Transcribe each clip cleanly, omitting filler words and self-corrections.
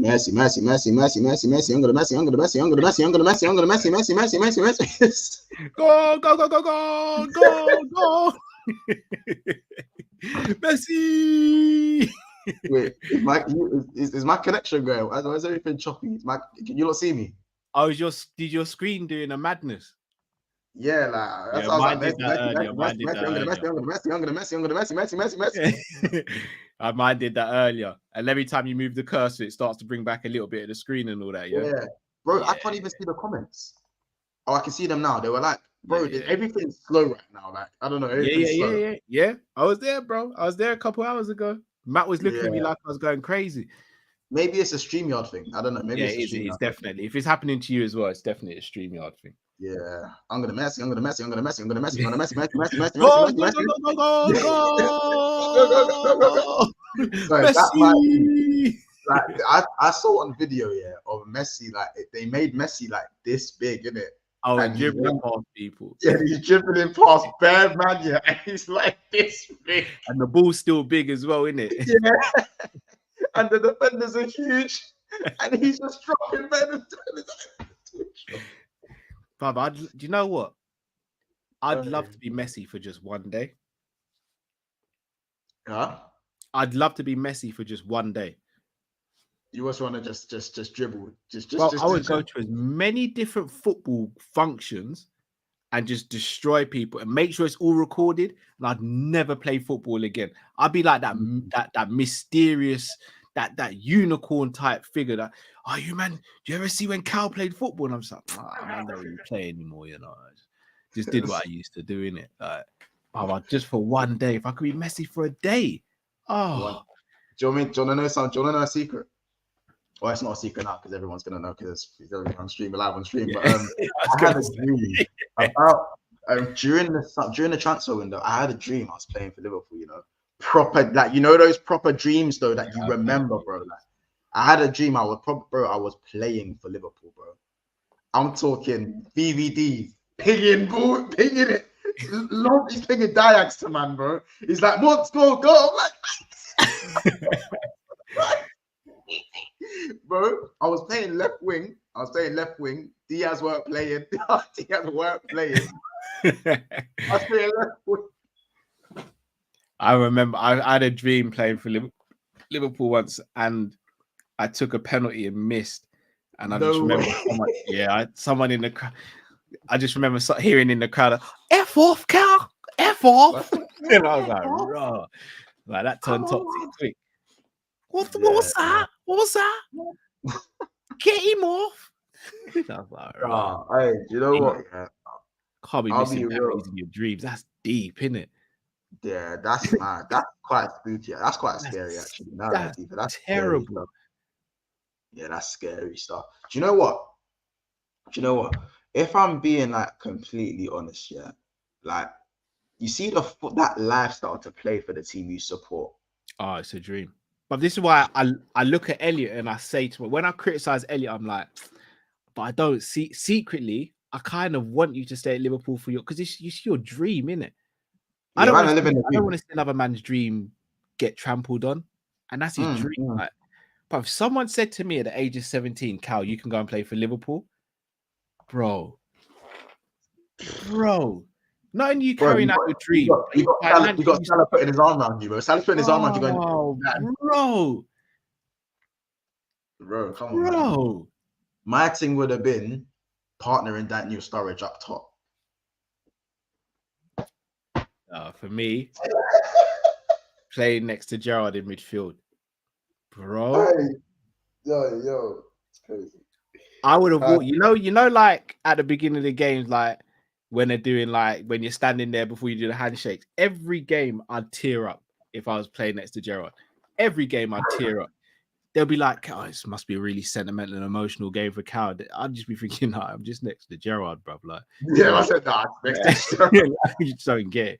Messi. I'm gonna Messi. Go. Messi. Wait, is my connection going? Why is everything choppy? Can you not see me? Oh, did your screen doing a madness? Yeah, like that's how I was like, Messi. Mine did that earlier. And every time you move the cursor, it starts to bring back a little bit of the screen and all that. Yeah, bro. Yeah. I can't even see the comments. Oh, I can see them now. They were like, bro, everything's slow right now. Like, I don't know. Yeah. I was there, bro. I was there a couple hours ago. Matt was looking at me like I was going crazy. Maybe it's a StreamYard thing. I don't know. Maybe it's definitely. If it's happening to you as well, it's definitely a StreamYard thing. Yeah, I'm gonna Messi. Messi. Like I saw on video of Messi, like they made Messi like this big, innit? Oh, and dribbling past people. Yeah, he's dribbling past bad man, and he's like this big. And the ball's still big as well, isn't it? Yeah. And the defenders are huge, and he's just dropping men. Bob, do you know what? I'd love to be Messi for just one day. Huh? I'd love to be Messi for just one day. You just want to just dribble, I would go to as many different football functions and just destroy people and make sure it's all recorded. And I'd never play football again. I'd be like that mysterious, that unicorn type figure. That you man, do you ever see when Cal played football? And I'm just like, I don't really play anymore. You know, I just did what I used to do in it. Like, just for one day, if I could be Messi for a day. Oh, do you want to know something? Do you want to know a secret? Well, it's not a secret now because everyone's gonna know because it's on stream, live on stream. But I had a dream about during the transfer window. I had a dream I was playing for Liverpool. You know, proper like those proper dreams though that you remember, bro. Like I had a dream I was playing for Liverpool, bro. I'm talking VVDs, pinging it. He's pinging Diaz to man, bro. He's like, "What's go?" I'm like. Bro, I was playing left wing. Diaz weren't playing. I was playing left wing. I remember I had a dream playing for Liverpool once, and I took a penalty and missed. And I just remember someone in the crowd. I just remember hearing in the crowd, "F off, Cal! F off!" And I was like, "Raw!" Like that turned toxic quick. What was that? What was that? Get him off. I was like, hey, you know what? Can't be missing penalties in your dreams. That's deep, isn't it? Yeah, that's mad. That's quite spooky. That's quite scary, actually. That's terrible. Yeah, that's scary stuff. Do you know what? If I'm being like completely honest, like you see that lifestyle to play for the team you support. Oh, it's a dream. But this is why I look at Elliot and I say to him, when I criticize Elliot, I'm like, but I don't see secretly, I kind of want you to stay at Liverpool for because it's your dream, innit? I don't want to see another man's dream get trampled on. And that's his dream. Like, but if someone said to me at the age of 17, Cal, you can go and play for Liverpool, bro. Not in you carrying out your dream. You got Salah putting his arm around you, bro. Salah's putting his arm around you going, bro, come on, man. My thing would have been partnering that new Sturridge up top. For me, playing next to Gerrard in midfield, bro. Hey, yo, it's crazy. I would have walked. You know, like at the beginning of the games, like. When they're doing when you're standing there before you do the handshakes, every game I'd tear up if I was playing next to Gerrard. Every game I'd tear up. They'll be like, "Oh, this must be a really sentimental and emotional game for Cal." I'd just be thinking, I'm just next to Gerrard, bro. Like, I said that. You just don't get it.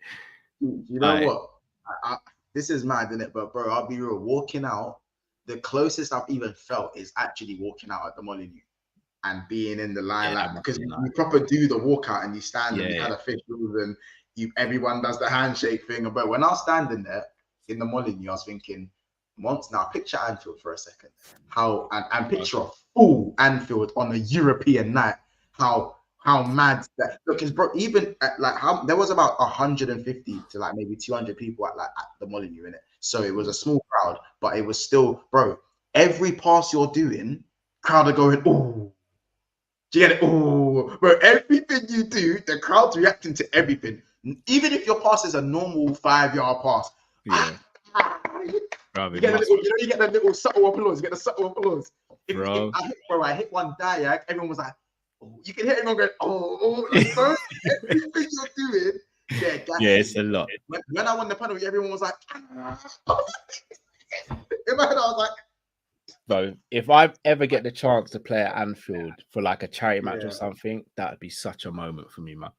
You know what? This is mad, isn't it? But bro, I'll be real. Walking out, the closest I've even felt is actually walking out at the Molineux. And being in the line, because you proper do the walkout and you stand and you had officials and everyone does the handshake thing. But when I was standing there in the Molineux, I was thinking, once now, picture Anfield for a second. How and picture a full Anfield on a European night. How mad that look is, bro. Even at, like how there was about 150 to like maybe 200 people at the Molyneux in it. So it was a small crowd, but it was still, bro. Every pass you're doing, crowd are going, oh. Do you get it? Oh, bro, everything you do, the crowd's reacting to everything. Even if your pass is a normal 5-yard pass. Yeah. You get the little subtle applause. You get the subtle applause. I hit one diag, everyone was like, oh, you can hear everyone going, oh, bro, everything you're doing. Yeah, it's a lot. When I won the penalty, everyone was like, in my head, I was like, bro, if I ever get the chance to play at Anfield for like a charity match or something, that would be such a moment for me, man.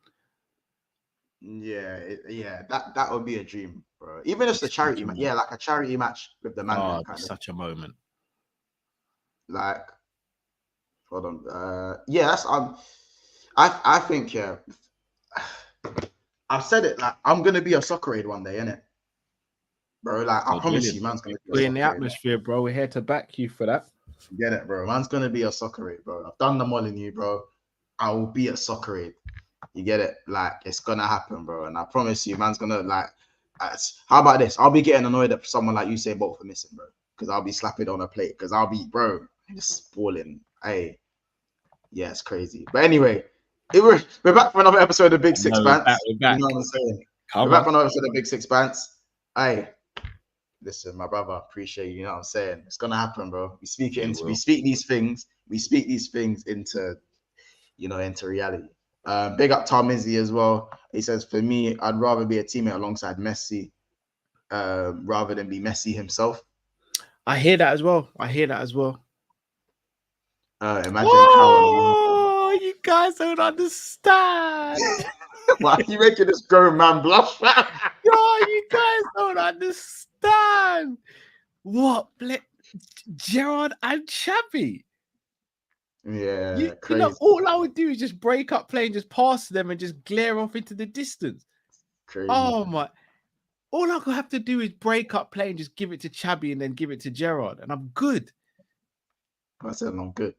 Yeah, that would be a dream, bro. Even if it's a charity match, like a charity match with the man. Oh, kind of such a moment. Like, hold on. That's I think I've said it. Like, I'm gonna be a soccer aid one day, innit? Bro, like I promise you, man's gonna be we're in the atmosphere, bro. We're here to back you for that. Get it, bro. Man's gonna be a soccer aid, bro. I've done the Molyneux, bro. I will be a soccer aid. You get it? Like, it's gonna happen, bro. And I promise you, man's gonna like. How about this? I'll be getting annoyed at someone like Usain Bolt for missing, bro. Because I'll be slapping on a plate. Because I'll be, bro, just falling. Hey, yeah, it's crazy. But anyway, we're back for another episode of Big Six Bants. We're back. You know what I'm saying? We're back for another episode of Big Six Bants. Hey, listen, my brother, appreciate you. You know what I'm saying? It's gonna happen, bro. We speak these things into, into reality. Big up Tom Izzy as well. He says, for me, I'd rather be a teammate alongside Messi rather than be Messi himself. I hear that as well. Imagine how you guys don't understand. Why are you making this grown man blush? You guys don't understand. What? Gerrard and Xavi. Yeah, crazy. All I would do is just break up play and just pass them and just glare off into the distance. Crazy. Oh my! All I could have to do is break up play and just give it to Xavi and then give it to Gerrard, and I'm good. I said I'm good.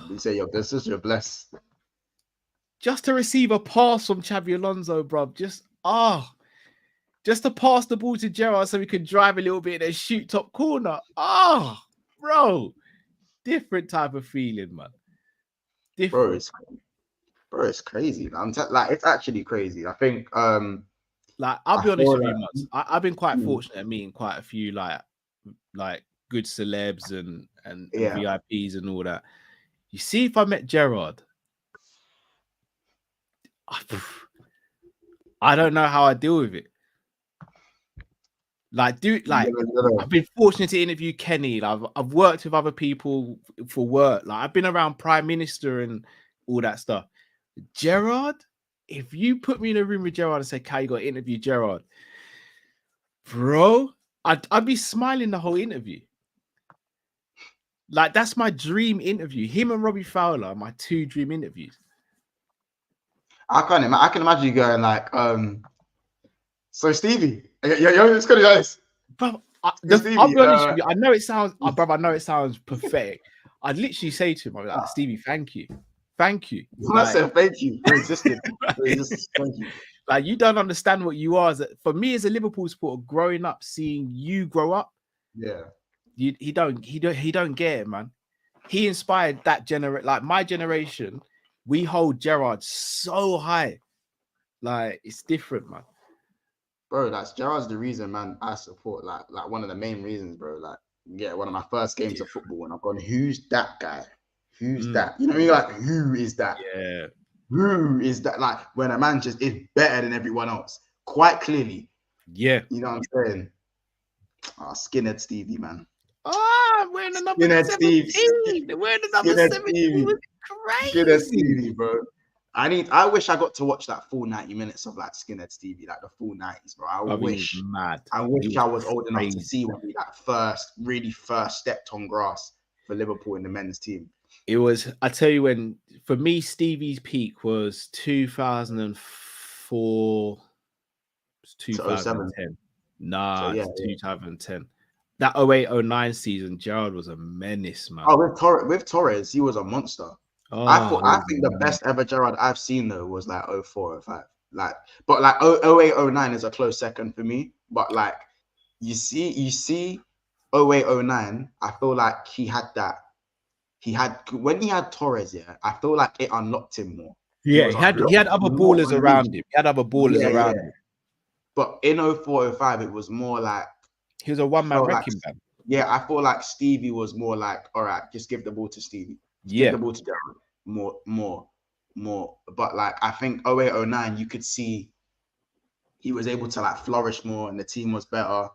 You say you're blessed. Just to receive a pass from Xavi Alonso, bro. Just to pass the ball to Gerrard so we could drive a little bit and then shoot top corner. Bro. Different type of feeling, man. Different. Bro, it's crazy. It's actually crazy. I think I'll be honest with you, man. I've been quite fortunate at meeting quite a few like good celebs and VIPs and all that. You see, if I met Gerrard, I don't know how I deal with it. I've been fortunate to interview Kenny. I've worked with other people for work. I've been around Prime Minister and all that stuff. Gerrard, if you put me in a room with Gerrard and say, "Kai, you got to interview Gerrard," bro, I'd be smiling the whole interview. That's my dream interview. Him and Robbie Fowler are my 2 dream interviews. I can imagine you going so Stevie, it's gonna be nice. Bro, I'll be honest with you. I know it sounds pathetic. I'd literally say to him, I'd be like, Stevie, thank you. I said thank you for existing. Thank you. You don't understand what you are. For me as a Liverpool supporter, growing up, seeing you grow up, he don't get it, man. He inspired that generation. My generation, we hold Gerrard so high. It's different, man. Bro, Gerrard's the reason, man, I support, one of the main reasons, bro. One of my first games of football, and I've gone, who's that guy? Who's that? You know what I mean? Who is that? Yeah. Who is that? When a man just is better than everyone else, quite clearly. Yeah. You know what I'm saying? Skinhead Stevie, man. We're in the number 17. We're in the number 17. Crazy. Skinhead Stevie, bro. I wish I got to watch that full 90 minutes of Skinhead Stevie, the full 90s, bro. I wish I was old enough to see when we first stepped on grass for Liverpool in the men's team. It was, I tell you, when for me, Stevie's peak was 2004. 2010. 2010. that 08-09 season, Gerrard was a menace, man. Oh, with Torres, he was a monster. Oh, I think the best ever Gerrard I've seen though was like 04, 05. Like, but like 08, 09 is a close second for me. But like you see 08, 09, I feel like he had when he had Torres, yeah, I feel like it unlocked him more. Yeah, he had other ballers around him. He had other ballers around him. But in 04, 05, it was more like he was a one-man wrecking band. Yeah, I feel like Stevie was more like, all right, just give the ball to Stevie. Give the ball to Gerrard. More. But like I think 08, 09, you could see he was able to like flourish more and the team was better.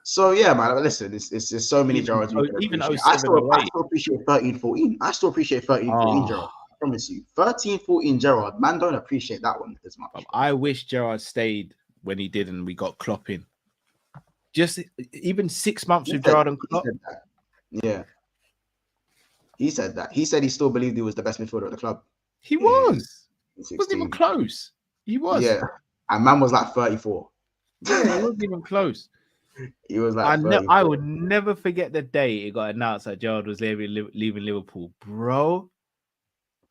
So yeah, man. Listen, it's just so many Gerrards. Even 07, I still appreciate 13, 14. I still appreciate 13, 14 Gerrard. I promise you. 13, 14 Gerrard. Man, don't appreciate that one as much. I wish Gerrard stayed when he did and we got Klopp in. Just even 6 months with Gerrard and Klopp. Yeah. He said that. He said he still believed he was the best midfielder at the club. He was. He wasn't even close. He was. Yeah. And man was like 34. Yeah, he wasn't even close. He was like I would never forget the day it got announced that Gerrard was leaving Liverpool. Bro.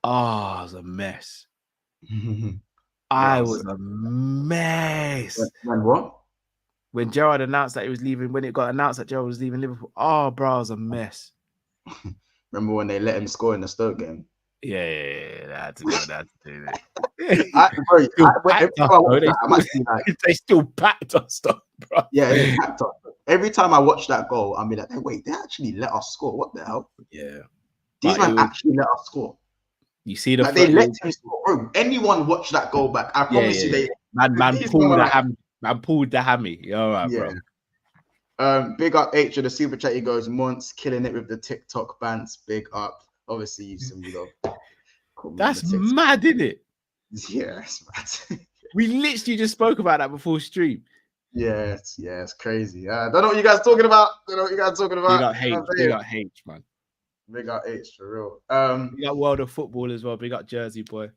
Oh, it was a mess. I was a mess. When what? When Gerrard announced that he was leaving, when it got announced that Gerrard was leaving Liverpool, oh, bro, it was a mess. Remember when they let him score in the Stoke game? Yeah, I had to do that. They still packed us stuff, bro. Yeah, they packed us. Every time I watch that goal, I mean, like, wait, they actually let us score. What the hell? Yeah, these men actually let us score. You see the they let him score. Bro, anyone watch that goal back? I promise you, they pulled the hammy. You're all right, bro. Big up H of the super chat. He goes, Monts killing it with the TikTok Bants. Big up. Obviously, you some That's mad, isn't it? Yeah, it's mad. We literally just spoke about that before stream. Yeah, it's crazy. Don't know what you guys talking about. Big up H, man. Big up H for real. Big up World of Football as well. Big up Jersey boy.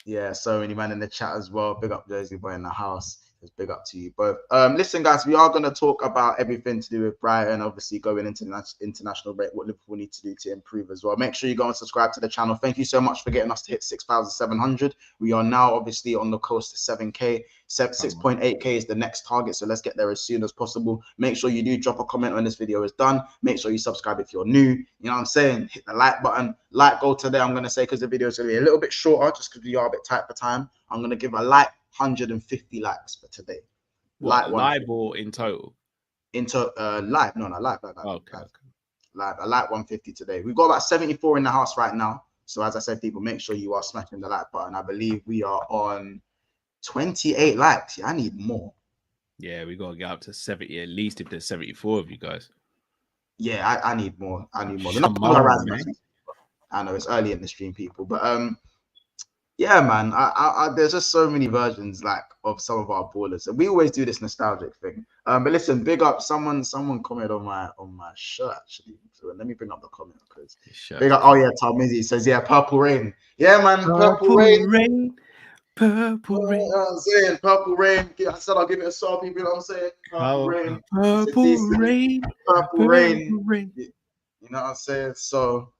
Yeah, so many man in the chat as well. Big up Jersey boy in the house. Big up to you both. Listen, guys, we are going to talk about everything to do with Brighton, obviously going into the international break, what Liverpool need to do to improve as well. Make sure you go and subscribe to the channel. Thank you so much for getting us to hit 6,700. We are now obviously on the coast to 7K. 6.8K is the next target, so let's get there as soon as possible. Make sure you do drop a comment when this video is done. Make sure you subscribe if you're new. You know what I'm saying? Hit the like button. Like goal today, I'm going to say, because the video is going to be a little bit shorter, just because we are a bit tight for time. I'm going to give a like 150 likes for today. What, live or in total? Live. No, live. Okay. Live. I like 150 today. We've got about 74 in the house right now. So as I said, people, make sure you are smashing the like button. I believe we are on 28 likes. Yeah, I need more. Yeah, we got to get up to 70 at least if there's 74 of you guys. Yeah, I need more. I need more. I know it's early in the stream, people, but yeah, man. There's just so many versions like of some of our ballers, and we always do this nostalgic thing. But listen, big up someone commented on my shirt actually. So let me bring up the comment because big up. Oh yeah, Tom Izzy says Purple Rain. Yeah, man, Purple Rain. Purple rain. You know what I'm saying? Purple rain. I said I'll give it a song. You know what I'm saying? Purple rain. Purple rain. Purple rain. You know what I'm saying? So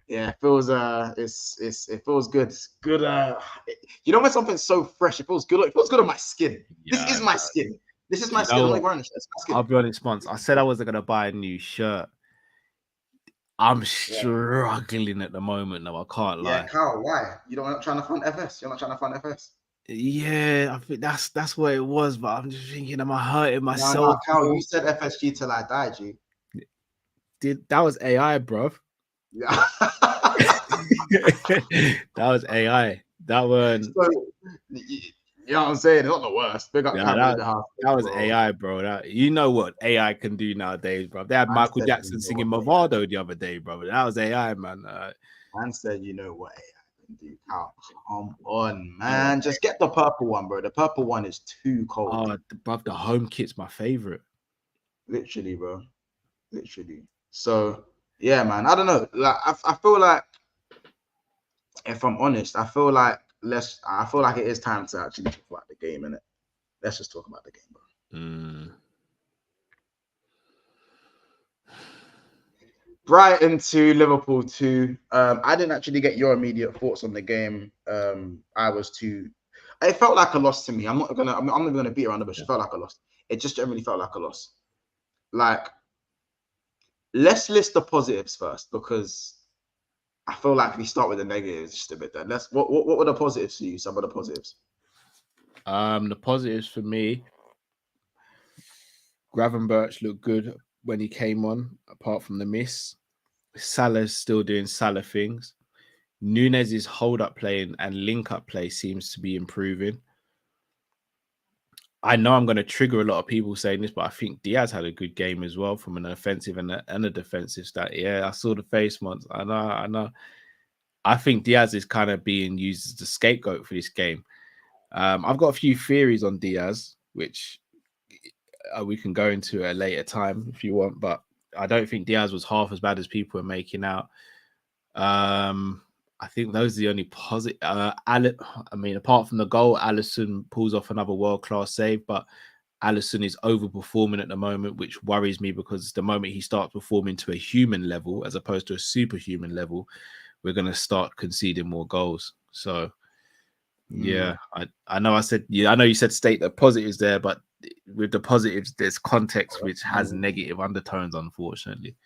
yeah, it feels it feels good. It's good. You know when something's so fresh, it feels good. It feels good on my skin. Yeah, this is my skin. This is my skin. I'm like wearing a shirt. I'll be honest, once I said I wasn't gonna buy a new shirt. I'm struggling at the moment now. I can't lie. Yeah, Carl, why? You're not trying to fund FS? You're not trying to fund FS? Yeah, I think that's what it was, but I'm just thinking, am I hurting myself? No, Carl, you said FSG till I died, G. That was AI, bro. Yeah. That was AI. That one. So, you know what I'm saying? It's not the worst. Big up that was AI, bro. You know what AI can do nowadays, bro. They had Michael Jackson singing Movado the other day, bro. That was AI, man. Man said, you know what AI can do. Come on, man. Just get the purple one, bro. The purple one is too cold. Oh, bro, the home kit's my favorite. Literally, bro. Literally. So, yeah, man. I don't know. Like, I feel like, if I'm honest, I feel like it is time to actually talk about the game, innit? Let's just talk about the game, bro. Brighton 2, Liverpool 2. I didn't actually get your immediate thoughts on the game. It felt like a loss to me. I'm not gonna beat around the bush. It felt like a loss. It just generally felt like a loss. Like, let's list the positives first, because I feel like if we start with the negatives, just a bit there. What were the positives for you? Some of the positives. The positives for me, Gravenberch looked good when he came on, apart from the miss. Salah's still doing Salah things. Nunez's hold-up play and link-up play seems to be improving. I know I'm going to trigger a lot of people saying this, but I think Diaz had a good game as well from an offensive and a defensive stat. Yeah, I saw the face once. I know. I think Diaz is kind of being used as the scapegoat for this game. I've got a few theories on Diaz, which we can go into at a later time if you want, but I don't think Diaz was half as bad as people are making out. I think those are the only positive. Apart from the goal, Alisson pulls off another world-class save, but Alisson is overperforming at the moment, which worries me, because the moment he starts performing to a human level as opposed to a superhuman level, we're going to start conceding more goals. So, yeah, I know you said state the positives there, but with the positives, there's context which has negative undertones, unfortunately.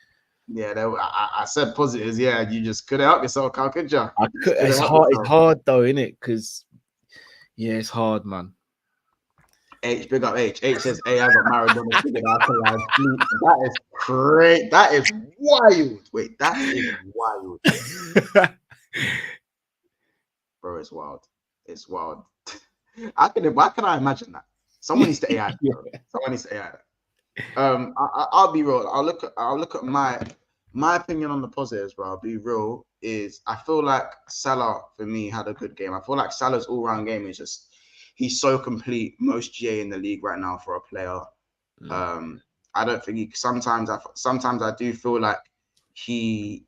Yeah, I said positives. Yeah, you just couldn't help yourself, Carl, could you? It's hard though, innit? Because it's hard, man. H, big up H. H says, "Hey, I got Maradona figured out alive." That is great. That is wild. Wait, that is wild. Bro, it's wild. It's wild. Why can I imagine that? Someone needs to AI. Someone needs to AI that. I'll be real. I'll look at my opinion on the positives, bro. I'll be real. Is I feel like Salah for me had a good game. I feel like Salah's all-round game is just, he's so complete. Most GA in the league right now for a player. I don't think sometimes I do feel like I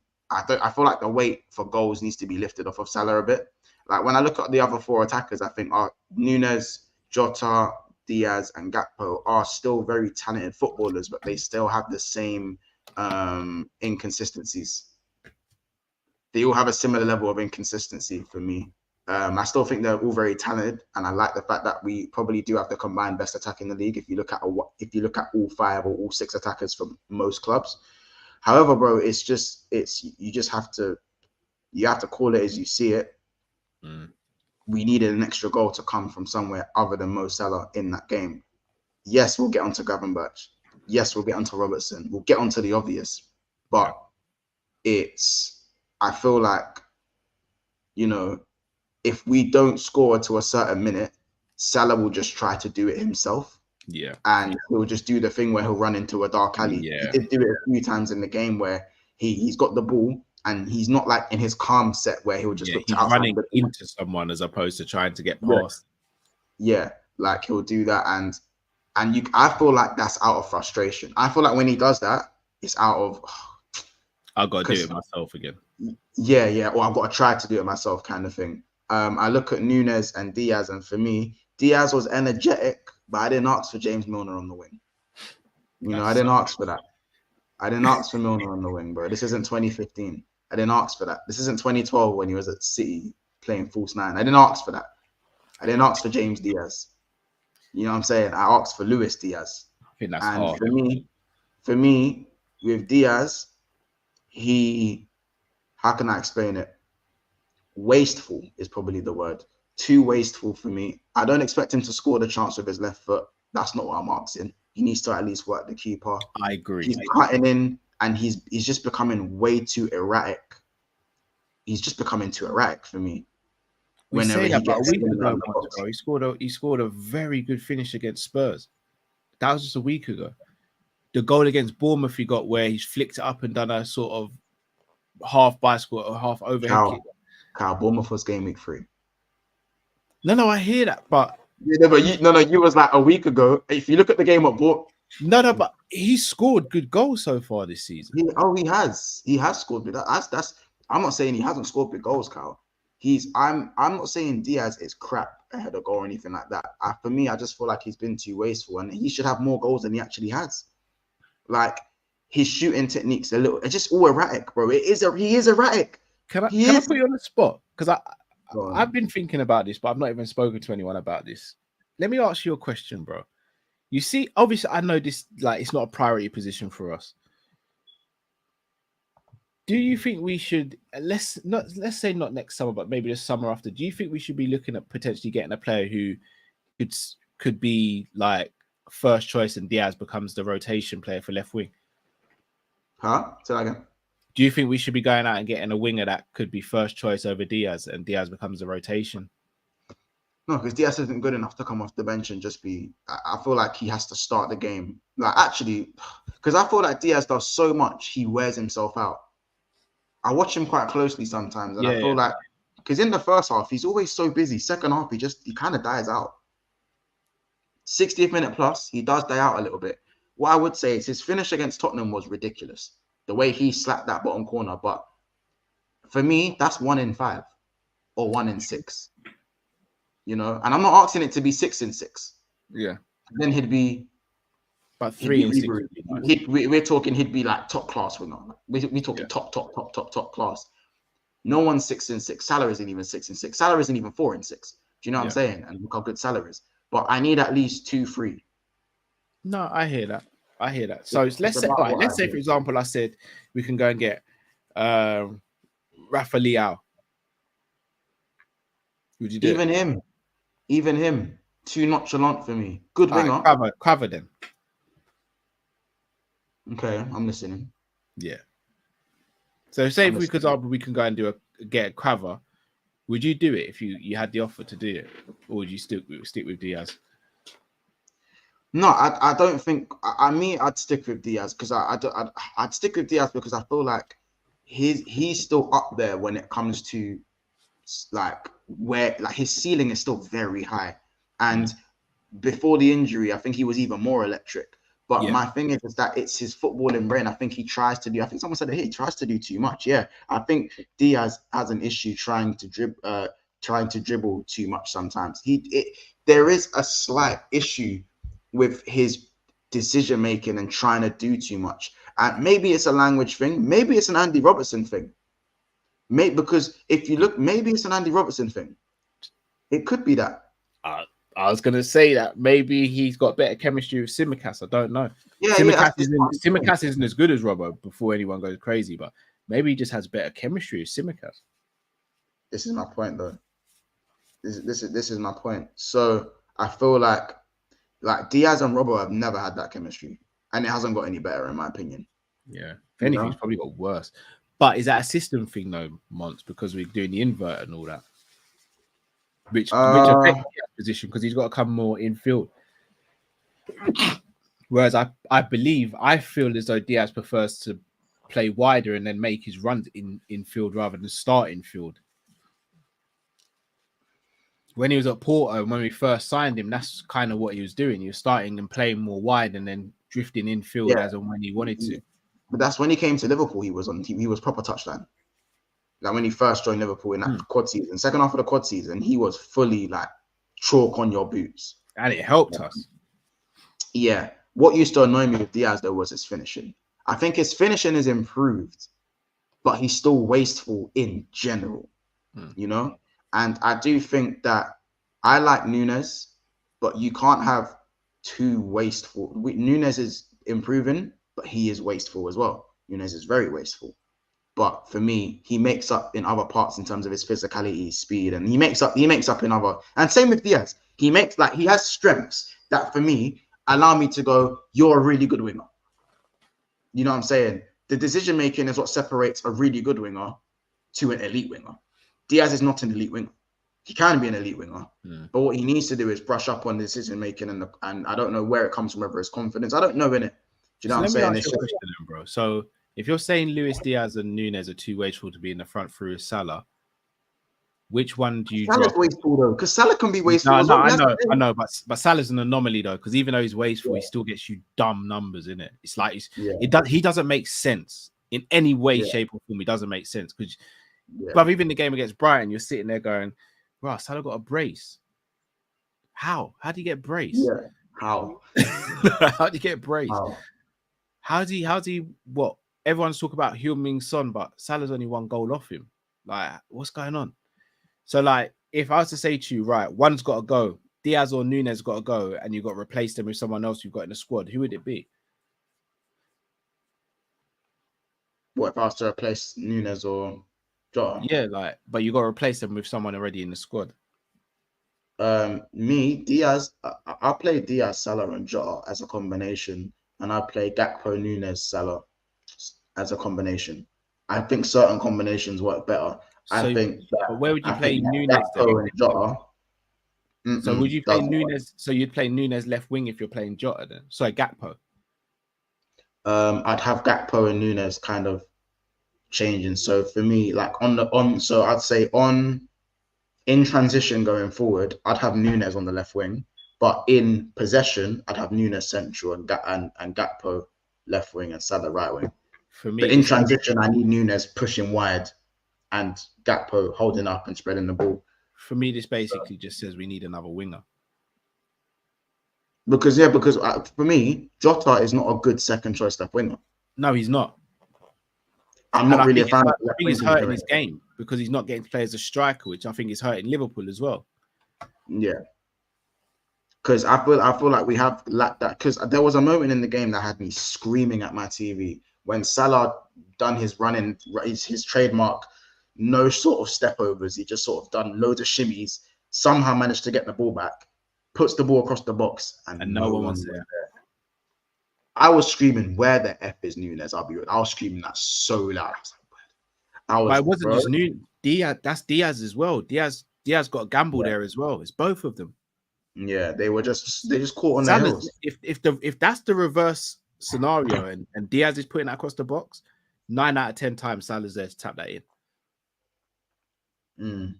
feel like the weight for goals needs to be lifted off of Salah a bit. Like, when I look at the other four attackers, I think Nunez, Jota, Diaz and Gakpo are still very talented footballers, but they still have the same inconsistencies. They all have a similar level of inconsistency for me. I still think they're all very talented, and I like the fact that we probably do have the combined best attack in the league if you look at all five or all six attackers from most clubs. However, bro, you have to call it as you see it. We needed an extra goal to come from somewhere other than Mo Salah in that game. Yes, we'll get onto Gravenberch. Yes, we'll get onto Robertson. We'll get onto the obvious. But I feel like, if we don't score to a certain minute, Salah will just try to do it himself. Yeah. And he'll just do the thing where he'll run into a dark alley. Yeah. He did do it a few times in the game where he's got the ball, and he's not like in his calm set where he'll just look to running into someone as opposed to trying to get past. Yeah, like he'll do that, and I feel like that's out of frustration. I feel like when he does that, it's out of I've got to do it myself again. Yeah, or I've got to try to do it myself kind of thing. I look at Nunez and Diaz, and for me, Diaz was energetic, but I didn't ask for James Milner on the wing. I didn't ask for that. I didn't ask for Milner on the wing, bro. This isn't 2015. I didn't ask for that. This isn't 2012 when he was at City playing false nine. I didn't ask for that. I didn't ask for James Diaz. You know what I'm saying? I asked for Luis Diaz. I think that's hard. For me, with Diaz, how can I explain it? Wasteful is probably the word. Too wasteful for me. I don't expect him to score the chance with his left foot. That's not what I'm asking. He needs to at least work the keeper. I agree. He's cutting in, and he's just becoming way too erratic. He's just becoming too erratic for me. Whenever he gets he scored a very good finish against Spurs. That was just a week ago. The goal against Bournemouth he got, where he's flicked it up and done a sort of half bicycle or half overhead kick. Kyle, Bournemouth was game week 3. No, I hear that, but you was like a week ago. If you look at the game at Bournemouth, but he scored good goals so far this season. He has scored big. I'm not saying he hasn't scored big goals, Kyle. I'm not saying Diaz is crap ahead of goal or anything like that. For me, I just feel like he's been too wasteful, and he should have more goals than he actually has. Like, his shooting techniques it's just all erratic, bro. He is erratic. Can I put you on the spot? Because I've been thinking about this, but I've not even spoken to anyone about this. Let me ask you a question, bro. You see, obviously, I know this, like, it's not a priority position for us. Do you think we should, let's say not next summer, but maybe the summer after, do you think we should be looking at potentially getting a player who could be like first choice and Diaz becomes the rotation player for left wing? Huh? Say that again. Do you think we should be going out and getting a winger that could be first choice over Diaz and Diaz becomes the rotation? No, because Diaz isn't good enough to come off the bench and just be. I feel like he has to start the game. Like, actually, because I feel like Diaz does so much, he wears himself out. I watch him quite closely sometimes, and I feel like, because in the first half, he's always so busy. Second half, he kind of dies out. 60th minute plus, he does die out a little bit. What I would say is his finish against Tottenham was ridiculous. The way he slapped that bottom corner. But for me, that's 1 in 5 or 1 in 6. You know, and I'm not asking it to be 6 in 6. Yeah. Then he'd be about 3 in 6. We're talking he'd be like top class winger. We're talking top class. No one's 6 in 6. Salah isn't even 6 in 6. Salah isn't even 4 in 6. Do you know what I'm saying? And look how good Salah is. But I need at least 2, 3. No, I hear that. So let's say, for example, I said we can go and get Rafa Leao. Would you do Even him, too nonchalant for me. Good winger. Cover them. Okay, I'm listening. Yeah. So say if we could, we can go and get a cover. Would you do it if you had the offer to do it, or would you stick with Diaz? No, I don't think. I'd stick with Diaz because I'd stick with Diaz because I feel like he's still up there when it comes to like where like his ceiling is still very high. And before the injury, I think he was even more electric. But my thing is that it's his footballing brain. I think he tries to do. I think someone said he tries to do too much. Yeah, I think Diaz has an issue trying to dribble too much sometimes. There is a slight issue with his decision making and trying to do too much. And maybe it's a language thing. Maybe it's an Andy Robertson thing. Because if you look, maybe it's an Andy Robertson thing. It could be that. I was going to say that maybe he's got better chemistry with Tsimikas. I don't know. Tsimikas isn't as good as Robbo before anyone goes crazy, but maybe he just has better chemistry with Tsimikas. This is my point, though. This is my point. So I feel like Diaz and Robbo have never had that chemistry, and it hasn't got any better, in my opinion. Yeah. If anything, it's probably got worse. But is that a system thing, though, Mons, because we're doing the invert and all that? Which affects his position because he's got to come more infield. Whereas I feel as though Diaz prefers to play wider and then make his runs in field rather than start in field. When he was at Porto, when we first signed him, that's kind of what he was doing. He was starting and playing more wide and then drifting in field as and when he wanted to. But that's when he came to Liverpool. He was on team. He was proper touchline. Like when he first joined Liverpool in that quad season, second half of the quad season, he was fully like chalk on your boots, and it helped us. Yeah. What used to annoy me with Diaz though was his finishing. I think his finishing is improved, but he's still wasteful in general. You know, and I do think that I like Nunes, but you can't have too wasteful. Nunes is improving, but he is wasteful as well. Nunes is very wasteful. But for me, he makes up in other parts in terms of his physicality, speed, and he makes up in other. And same with Diaz. He has strengths that for me allow me to go, you're a really good winger. You know what I'm saying? The decision making is what separates a really good winger to an elite winger. Diaz is not an elite winger. He can be an elite winger, but what he needs to do is brush up on the decision making and I don't know where it comes from, whether it's confidence. I don't know, innit? Do you know what I'm saying? It's question, bro. So if you're saying Luis Diaz and Nunes are too wasteful to be in the front through Salah, which one do you Salah's drop? wasteful though, because Salah can be wasteful. No, I know, but Salah's an anomaly though, because even though he's wasteful, he still gets you dumb numbers in it. It's like he doesn't make sense in any way, shape, or form. He doesn't make sense because, but even the game against Brighton, you're sitting there going, "Wow, Salah got a brace. How? How do you get brace? Yeah, how? How do you get brace? How's he? What everyone's talking about Heung-min Son, but Salah's only 1 goal off him. Like, what's going on? So, like, if I was to say to you, right, one's got to go, Diaz or Nunes got to go, and you got to replace them with someone else you've got in the squad, who would it be? What if I was to replace Nunes or Jota? Yeah, like, but you got to replace them with someone already in the squad. Me, Diaz, I'll play Diaz, Salah, and Jota as a combination, and I'll play Gakpo, Nunes, Salah as a combination. I think certain combinations work better. I think that. But where would you I play think that Nunes then? Gakpo and Jota. So would you play doesn't work. Nunes? So you'd play Nunes left wing if you're playing Jota then? Sorry, Gakpo. I'd have Gakpo and Nunes kind of changing. So for me, like so I'd say in transition going forward, I'd have Nunes on the left wing, but in possession, I'd have Nunes central and Gakpo left wing and Salah right wing. For me, but in transition, I need Nunes pushing wide and Gakpo holding up and spreading the ball. For me, this basically just says we need another winger. Because for me, Jota is not a good second choice left winger. No, he's not. I'm not really a fan of I think he's hurting his game because he's not getting to play as a striker, which I think is hurting Liverpool as well. Yeah. Because I feel like we have lacked that. Because there was a moment in the game that had me screaming at my TV when Salah done his running, his trademark, no sort of step overs. He just sort of done loads of shimmies, somehow managed to get the ball back, puts the ball across the box, and no one was there. I was screaming, "Where the F is Nunes?" I was screaming that so loud. But it wasn't just Nunes. Diaz, that's Diaz as well. Diaz got a gamble there as well. It's both of them. Yeah, they just caught on their heels. If that's the reverse scenario and Diaz is putting that across the box, 9 out of 10 times Salah's there to tap that in.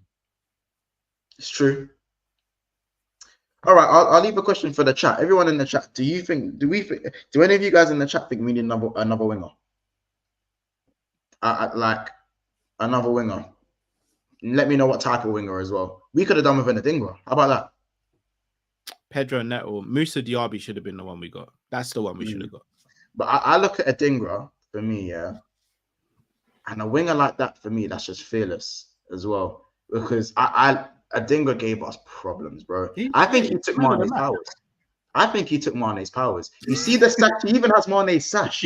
It's true. All right, I'll leave a question for the chat. Everyone in the chat, do any of you guys in the chat think we need another winger? Like another winger. Let me know what type of winger as well. We could have done with an Adingra. How about that? Pedro Neto, Musa Diaby should have been the one we got. That's the one we should have got. But I look at Adingra for me, yeah. And a winger like that for me, that's just fearless as well. Because Adingra gave us problems, bro. I think he took Mane's powers. I think he took Mane's powers. You see the sash? He even has Mane's sash.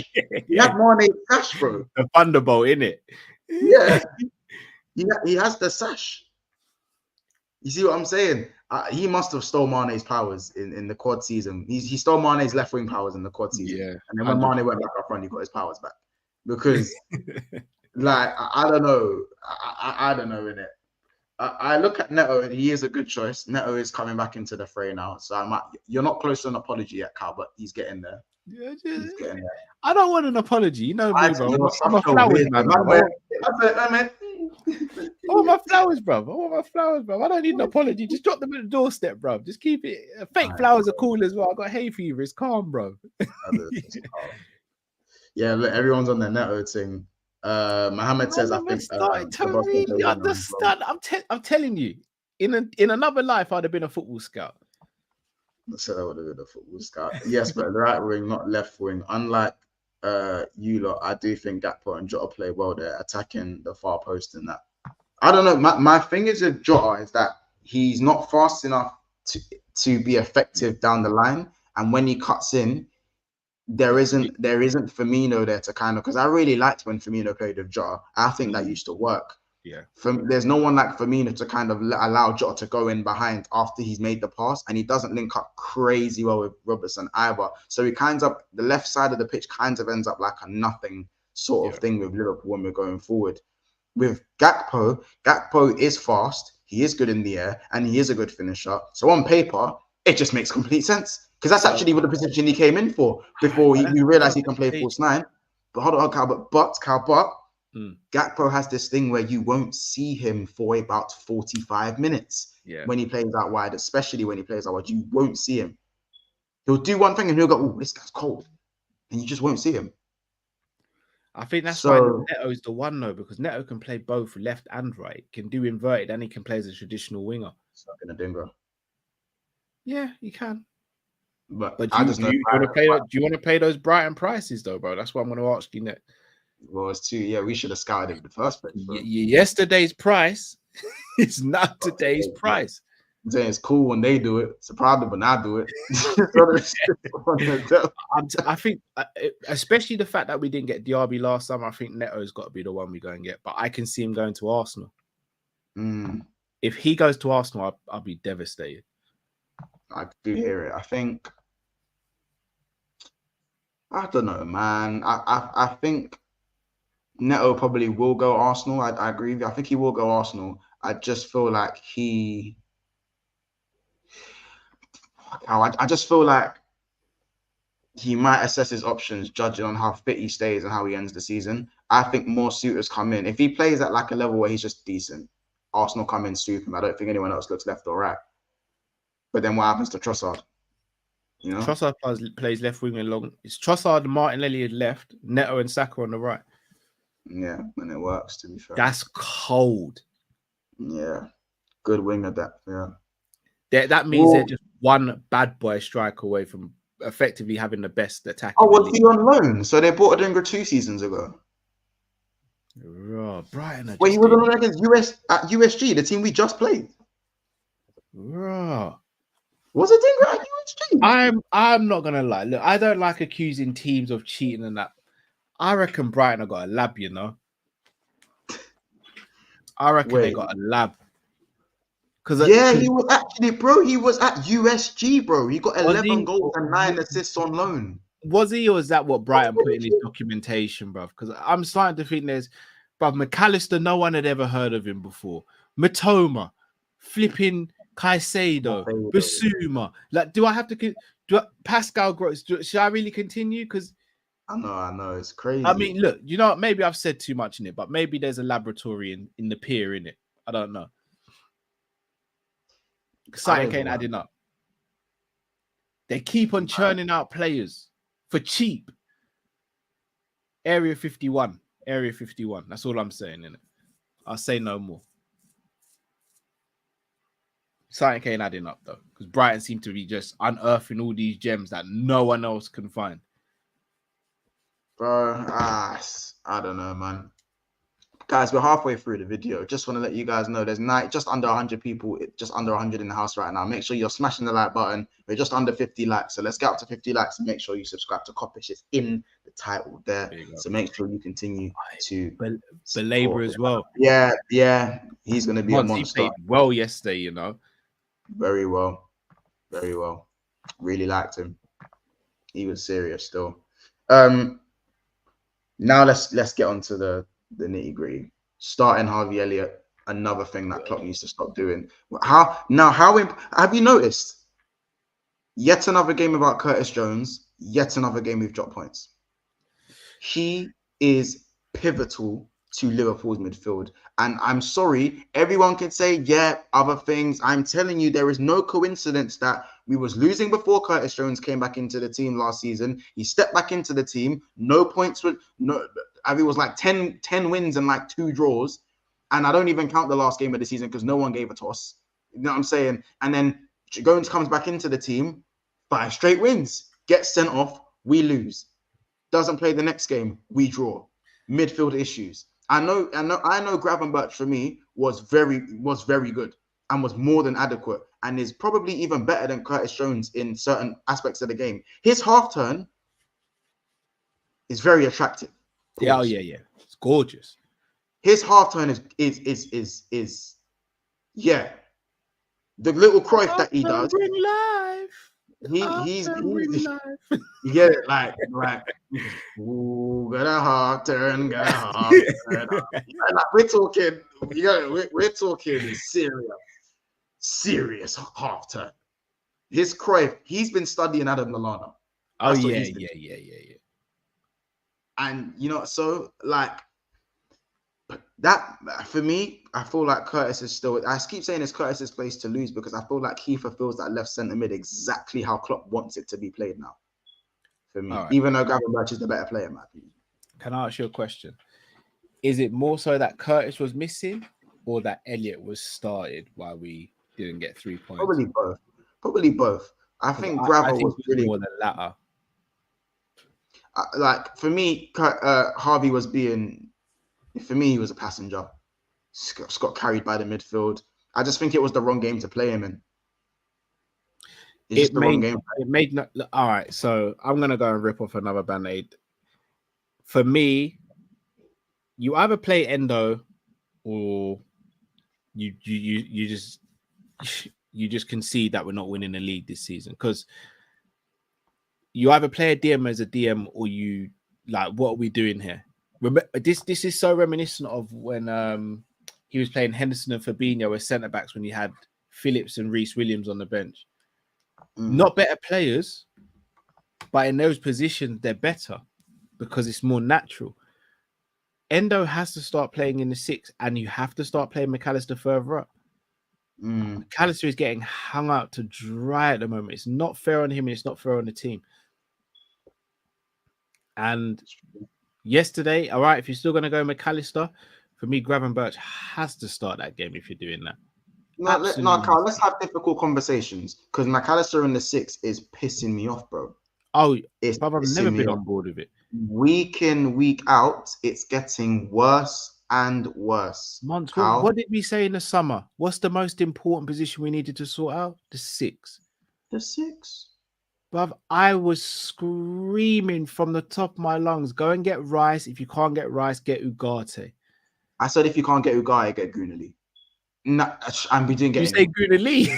He has Mane's sash, bro. The thunderbolt, innit? Yeah. He has the sash. You see what I'm saying? He must have stole Mane's powers in the quad season. He stole Mane's left wing powers in the quad season. Yeah. And then when Mane went back up front, he got his powers back. Because, like, I don't know. I don't know, innit? I look at Neto and he is a good choice. Neto is coming back into the fray now. So you're not close to an apology yet, Cal, but he's getting there. Yeah, he's getting there. I don't want an apology. You know me, bro. I'm a flowers man. I want my flowers, bro. I don't need an apology. Just drop them at the doorstep, bro. Just keep it. Fake flowers are cool as well. I got hay fever. It's calm, bro. Yeah, look, everyone's on their Neto thing. Mohammed says, I think to really understand. I'm telling you, in another life, I'd have been a football scout. I said I would have been a football scout. Yes, but right wing, not left wing. Unlike you lot, I do think Gakpo and Jota play well there, attacking the far post and that. I don't know. My thing is with Jota is that he's not fast enough to be effective down the line, and when he cuts in, there isn't Firmino there to kind of, because I really liked when Firmino played with Jota. I think that used to work. Yeah. There's no one like Firmino to kind of allow Jota to go in behind after he's made the pass, and he doesn't link up crazy well with Robertson either. So he the left side of the pitch kind of ends up like a nothing sort of thing with Liverpool when we're going forward. With Gakpo is fast, he is good in the air, and he is a good finisher. So on paper, it just makes complete sense. Because that's actually what the position he came in for before we realized he can play false nine. But hold on, Cal, but Gakpo has this thing where you won't see him for about 45 minutes when he plays out wide, especially when he plays out wide. You won't see him. He'll do one thing and he'll go, "Oh, this guy's cold," and you just won't see him. I think that's why Neto's the one though, because Neto can play both left and right, can do inverted, and he can play as a traditional winger. It's not gonna do, bro. Yeah, he can. But But I just know. do you want to pay those Brighton prices though, bro? That's what I'm going to ask you next. Well, it's too. Yeah, we should have scouted it in the first place. Yesterday's price is not today's price. I'm saying it's cool when they do it. It's a problem when I do it. I think, especially the fact that we didn't get Diaby last summer, I think Neto's got to be the one we go and get. But I can see him going to Arsenal. If he goes to Arsenal, I'll be devastated. I do hear it. I think, I don't know, man. I think Neto probably will go Arsenal. I agree with you. I think he will go Arsenal. I just feel like I just feel like he might assess his options judging on how fit he stays and how he ends the season. I think more suitors come in. If he plays at like a level where he's just decent, Arsenal come in, sweep him. I don't think anyone else looks left or right. But then what happens to Trossard? You know? Trossard plays left wing along. It's Trossard and Martin Elliot left, Neto and Saka on the right. Yeah, and it works, to be fair. That's cold. Yeah. Good winger depth, yeah. That means they're just one bad boy strike away from effectively having the best attack. Oh, was he on loan? So they bought Odingra 2 seasons ago. Brighton. Wait, he was on loan against USG, the team we just played. Was it Odingra at USG? I'm not gonna lie. Look, I don't like accusing teams of cheating and that. I reckon Brighton have got a lab, you know. I reckon they got a lab. He was actually, bro. He was at USG, bro. He got 11 goals and 9 assists on loan. Was he, or is that what Brighton put in his documentation, bro? Because I'm starting to think McAllister. No one had ever heard of him before. Matoma, flipping Caicedo, Basuma. Like, do I have to? Pascal Gross? Should I really continue? Because I know, it's crazy. I mean, look, you know, maybe I've said too much in it, but maybe there's a laboratory in the pier in it. I don't know. Something ain't adding up. They keep on churning out players for cheap. Area 51. That's all I'm saying, innit? I'll say no more. Something ain't adding up, though, because Brighton seem to be just unearthing all these gems that no one else can find. Bro, I don't know, man. Guys, we're halfway through the video. Just want to let you guys know there's just under 100 people, just under 100 in the house right now. Make sure you're smashing the like button. We're just under 50 likes. So let's get up to 50 likes and make sure you subscribe to Coppish. It's in the title there. So make sure you continue to belabor as well. Yeah. He's going to be a monster. He played well yesterday, you know. Very well. Really liked him. He was serious still. Now let's get on to the nitty-gritty. Starting Harvey Elliott, another thing that Klopp needs to stop doing. How have you noticed? Yet another game about Curtis Jones, yet another game we've dropped points. He is pivotal to Liverpool's midfield. And I'm sorry, everyone can say, yeah, other things. I'm telling you, there is no coincidence that we was losing before Curtis Jones came back into the team last season. He stepped back into the team. No points. It was like 10 wins and like 2 draws. And I don't even count the last game of the season because no one gave a toss. You know what I'm saying? And then Jones comes back into the team. 5 straight wins. Gets sent off. We lose. Doesn't play the next game. We draw. Midfield issues. I know Gravenberch for me was very good and was more than adequate and is probably even better than Curtis Jones in certain aspects of the game. His half turn is very attractive. Yeah, it's gorgeous. His half turn is the little Cruyff that he does. He's you get it, like ooh, got a half turn, got a half turn. Like, we're talking serious half turn. His Cruyff, he's been studying Adam Lallana. Yeah. And you know, so like that for me, I feel like Curtis is still. I keep saying it's Curtis's place to lose because I feel like he fulfills that left centre mid exactly how Klopp wants it to be played now. For me, even though Gravenberch is the better player, in my opinion. Can I ask you a question? Is it more so that Curtis was missing, or that Elliot was started while we didn't get 3 points? Probably both. I think I Gravel think was it was really more the latter. like for me. Harvey was being, for me, he was a passenger. Just got carried by the midfield. I just think it was the wrong game to play him in. It's just the wrong game. It made no, all right. So I'm gonna go and rip off another band-aid. For me, you either play Endo or you just concede that we're not winning the league this season, because you either play a DM as a DM or you like, what are we doing here? This is so reminiscent of when he was playing Henderson and Fabinho as centre backs when he had Phillips and Reece Williams on the bench. Not better players, but in those positions they're better because it's more natural. Endo has to start playing in the 6, and you have to start playing McAllister further up. McAllister is getting hung out to dry at the moment. It's not fair on him, and it's not fair on the team. And yesterday, all right, if you're still going to go McAllister, for me, Gravenberch has to start that game if you're doing that. No, Carl, let's have difficult conversations, because McAllister in the 6 is pissing me off, bro. Oh, I've never been on board with it. Week in, week out, it's getting worse and worse. Monts, what did we say in the summer? What's the most important position we needed to sort out? The 6. The 6. Bruv, I was screaming from the top of my lungs, go and get Rice. If you can't get Rice, get Ugarte. I said if you can't get Ugarte, get Gunali. No, and we didn't get. You say Gunali?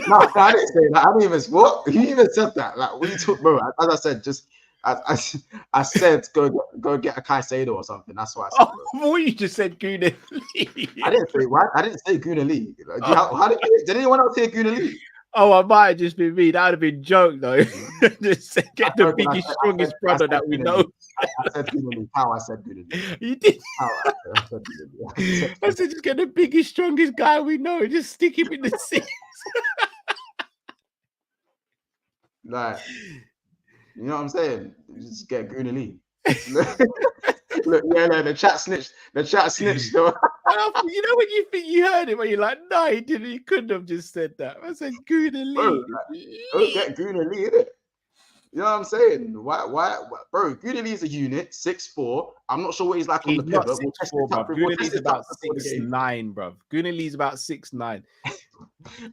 No, I didn't say that. I didn't even. What? You even said that? Like, what you talk, bro? As I said, just I said go get a Caicedo or something. That's what I said. Bro. You just said Gunali. I didn't say what? I didn't say Gunali. How did anyone else say Gunali? Oh, I might have just been me. That would have been joke though. Just get the biggest, strongest brother that we know. I said Gunali. How I said Gunali. You did. How I said Gunali. I said just get the biggest, strongest guy we know and just stick him in the 6. Like, you know what I'm saying? Just get Gunali. Look, yeah, the chat snitched. The chat snitched. Though. You know when you think you heard it, when you're like, no, he didn't. He couldn't have just said that. I said Gunali. Don't get Gunali, innit? You know what I'm saying? Why? Bro, Gunali is a unit, 6'4". I'm not sure what he's like on the pivot. Gunali's about 6'9", bro. Gunali's about 6'9".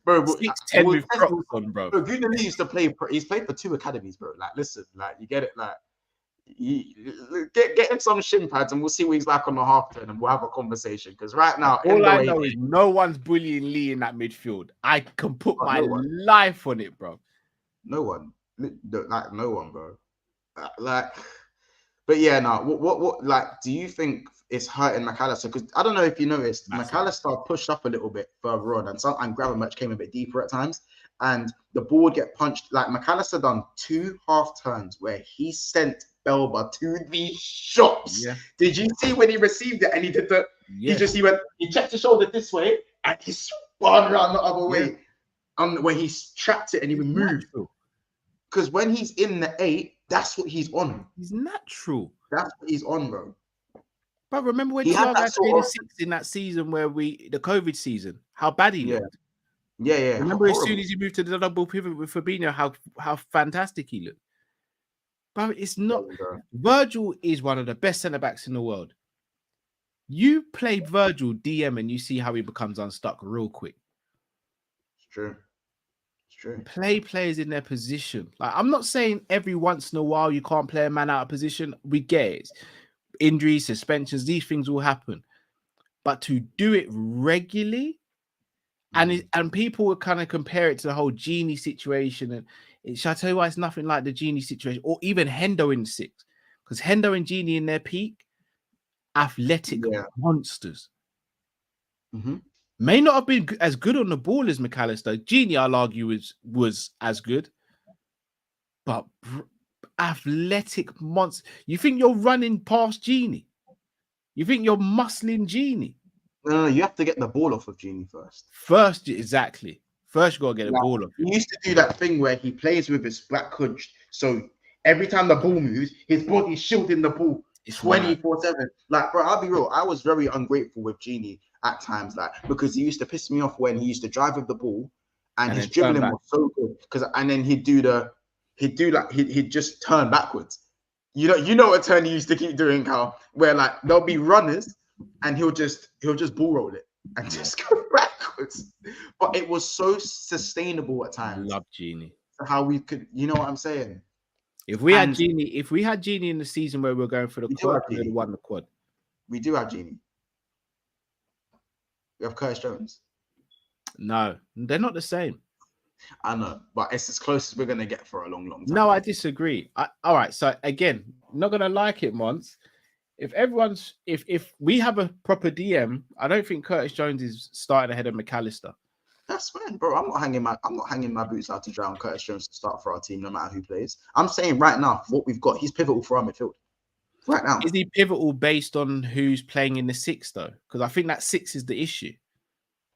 Bro, 6'10" with Crocs on, bro. Gunali used to play. He's played for 2 academies, bro. Like, listen, like you get it, like. Get him some shin pads and we'll see what he's like on the half turn and we'll have a conversation. Because right now, all I know is no one's bullying Lee in that midfield. I can put my life on it, bro. No one, like no one, bro. Like, but yeah, no. What? Like, do you think it's hurting McAllister? Because I don't know if you noticed, McAllister pushed up a little bit further on, and Gravenberch came a bit deeper at times. And the ball would get punched. Like McAllister done 2 half turns where he sent Belba to the shops. Yeah. Did you see when he received it and he did the? Yeah. He checked his shoulder this way and he spun around the other way. Where he trapped it and he moved. Because when he's in the 8, that's what he's on. He's natural. That's what he's on, bro. But remember when Thiago played the 6 in that season where the COVID season, how bad he looked. Yeah. Remember as soon as he moved to the double pivot with Fabinho, how fantastic he looked. But it's not. Virgil is one of the best centre backs in the world. You play Virgil DM and you see how he becomes unstuck real quick. It's true. Play players in their position. Like, I'm not saying every once in a while you can't play a man out of position. We get it. Injuries, suspensions, these things will happen. But to do it regularly, and people would kind of compare it to the whole Genie situation. And shall I tell you why it's nothing like the Genie situation, or even Hendo in the 6? Because Hendo and Genie in their peak, athletic monsters. May not have been as good on the ball as McAllister. Genie, I'll argue, was as good. But athletic monster. You think you're running past Genie? You think you're muscling Genie? No, you have to get the ball off of Genie first. Exactly. First, you got to get the ball off. He used to do that thing where he plays with his black hunch. So every time the ball moves, his body's shielding the ball 24/7. Like, bro, I'll be real. I was very ungrateful with Genie at times, like, because he used to piss me off when he used to drive with the ball and his dribbling was so good. And then he'd just turn backwards. You know what turn he used to keep doing, Carl, where like there'll be runners and he'll just ball roll it and just go backwards. But it was so sustainable at times. Love Genie. How we could, you know what I'm saying? If we had Genie in the season where we're going for the quad, we would have won the quad. We do have Genie. We have Curtis Jones. No, they're not the same. I know, but it's as close as we're gonna get for a long, long time. No, I disagree. All right, so again, not gonna like it, Mons. If we have a proper DM, I don't think Curtis Jones is starting ahead of McAllister. That's fine, bro. I'm not hanging my boots out to drown Curtis Jones to start for our team, no matter who plays. I'm saying right now, what we've got, he's pivotal for our midfield. Right now. Is he pivotal based on who's playing in the 6 though? Because I think that 6 is the issue.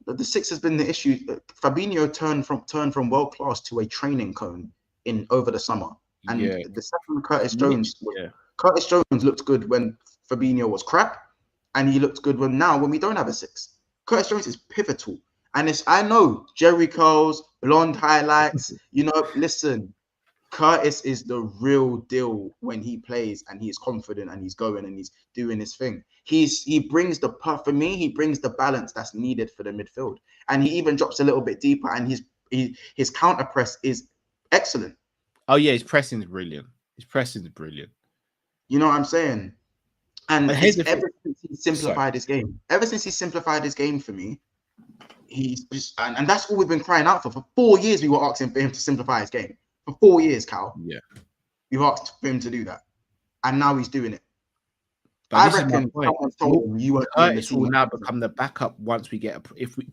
The 6 has been the issue. Fabinho turned from world class to a training cone over the summer. And the second Curtis Jones looked good when Fabinho was crap, and he looked good when we don't have a 6. Curtis Jones is pivotal. And I know Jerry curls, blonde highlights. Listen, Curtis is the real deal when he plays and he's confident and he's going and he's doing his thing. He brings the balance that's needed for the midfield. And he even drops a little bit deeper, and his counter press is excellent. Oh yeah, his pressing is brilliant. You know what I'm saying? And ever since he simplified his game for me, he's just, and that's all we've been crying out for. For 4 years, we were asking for him to simplify his game. For 4 years, Cal. Yeah. We've asked for him to do that. And now he's doing it. But I reckon someone told him you were Curtis will now become the backup once we get if we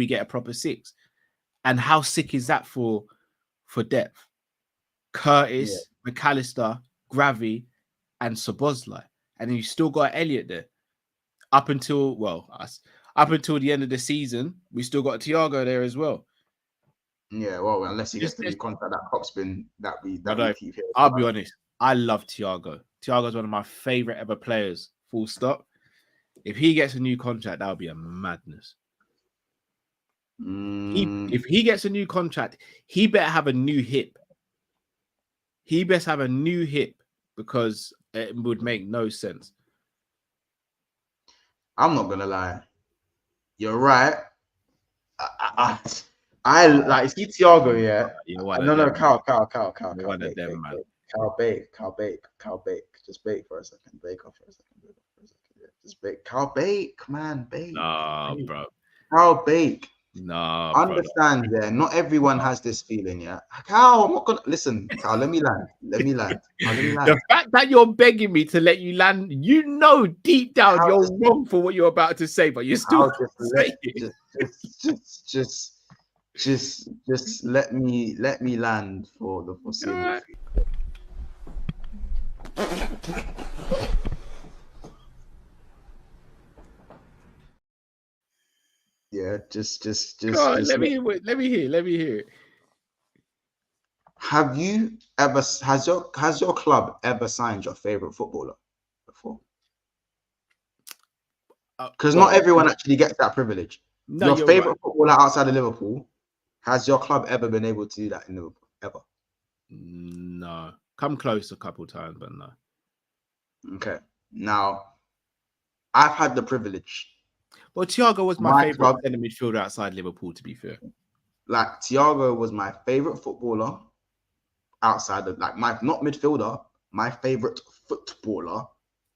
get a proper 6. And how sick is that for depth? Curtis, McAllister, Gravy, and Szoboszlai. And then you still got Elliot there. Up until the end of the season, we still got Thiago there as well. Yeah, well, unless he gets the new contract that Hopspin that we keep hearing. I'll be honest, I love Thiago. Thiago's one of my favorite ever players. Full stop. If he gets a new contract, that would be a madness. If he gets a new contract, he better have a new hip. He best have a new hip because it would make no sense. I'm not gonna lie. You're right. I like see Thiago, yeah. No, Cal. Cal bake. Just bake for a second. Bake off for a second. Yeah, just bake. Cal bake, man, bake. Nah, bro. Cal bake. Nah, understand there. Yeah, not everyone has this feeling, yeah. Cal, I'm not gonna listen. Cal, let me land. The fact that you're begging me to let you land, deep down Cal, you're wrong for what you're about to say, but you're still saying it. Just let me land for the foreseeable future. Yeah, just let me hear it. Has your club ever signed your favorite footballer before? Because not everyone actually gets that privilege. No, your favorite footballer outside of Liverpool, has your club ever been able to do that in Liverpool? Ever? No. Come close a couple times, but no. Okay. Now, I've had the privilege. Well, Thiago was my favorite centre midfielder outside Liverpool, to be fair. Like, Thiago was my favorite footballer outside of, not midfielder, my favorite footballer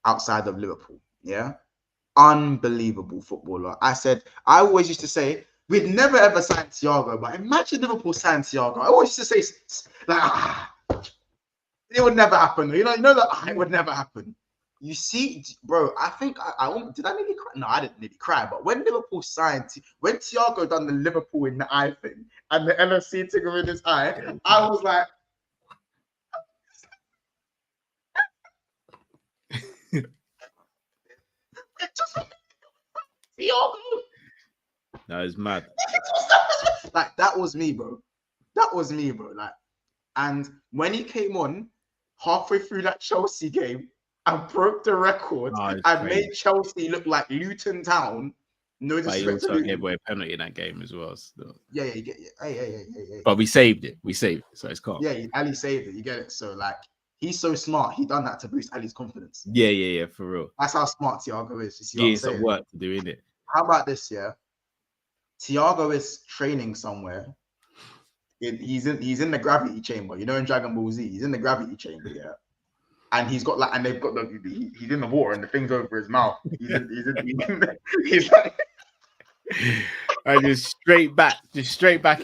outside of Liverpool. Yeah. Unbelievable footballer. I always used to say, we'd never ever sign Thiago, but imagine Liverpool signed Thiago. I always used to say, it would never happen. It would never happen. You see, bro, I think did I nearly cry? No, I didn't nearly cry. But when Liverpool signed, when Thiago done the Liverpool in the eye thing and the NFC ticker in his eye, I was like, Thiago. No, it's mad. Like, that was me, bro. Like, and when he came on halfway through that Chelsea game and broke the record and made Chelsea look like Luton Town, No But he disrespect to also Luke. gave away a penalty in that game as well. So. Yeah, you get it. Hey. But we saved it. So it's calm. Yeah, Ali saved it. You get it. So like, he's so smart. He done that to boost Ali's confidence. Yeah, for real. That's how smart Thiago is. You see what I'm Years of saying? work to do, innit? How about this? Yeah, Thiago is training somewhere. He's in the gravity chamber. You know, in Dragon Ball Z, he's in the gravity chamber. Yeah, and he's got like, and they've got he's in the water and the thing's over his mouth. He's like. I just straight back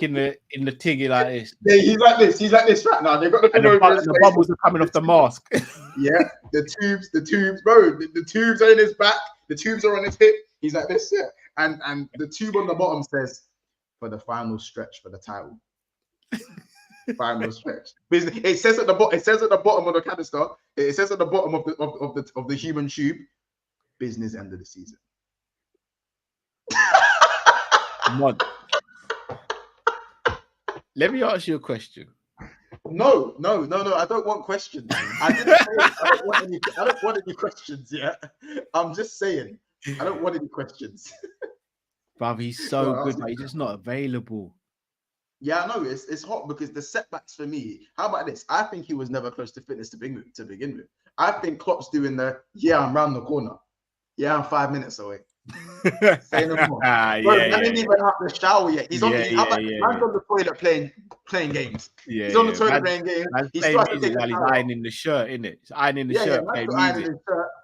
in the tiggy like this. Yeah, he's like this right now. They've got the thing over his the bubbles are coming off the mask. Yeah, the tubes, bro. The tubes are in his back. The tubes are on his hip. He's like this, yeah. And the tube on the bottom says, "For the final stretch for the title." Final stretch. It says at the bottom. It says at the bottom of the canister. It says at the bottom of the human tube. Business end of the season. Mod. Let me ask you a question. No. I don't want questions. I didn't say I don't want any questions. Yeah, I'm just saying I don't want any questions. Bruv, he's so good, but he's just not available. Yeah, I know it's hot because the setbacks for me. How about this? I think he was never close to fitness to begin with. I think Klopp's doing I'm round the corner. Yeah, I'm 5 minutes away. Say no more. I didn't even have the shower yet. He's on the toilet playing games. Yeah, he's on the toilet playing games. He's ironing the shirt, innit? He's ironing the shirt.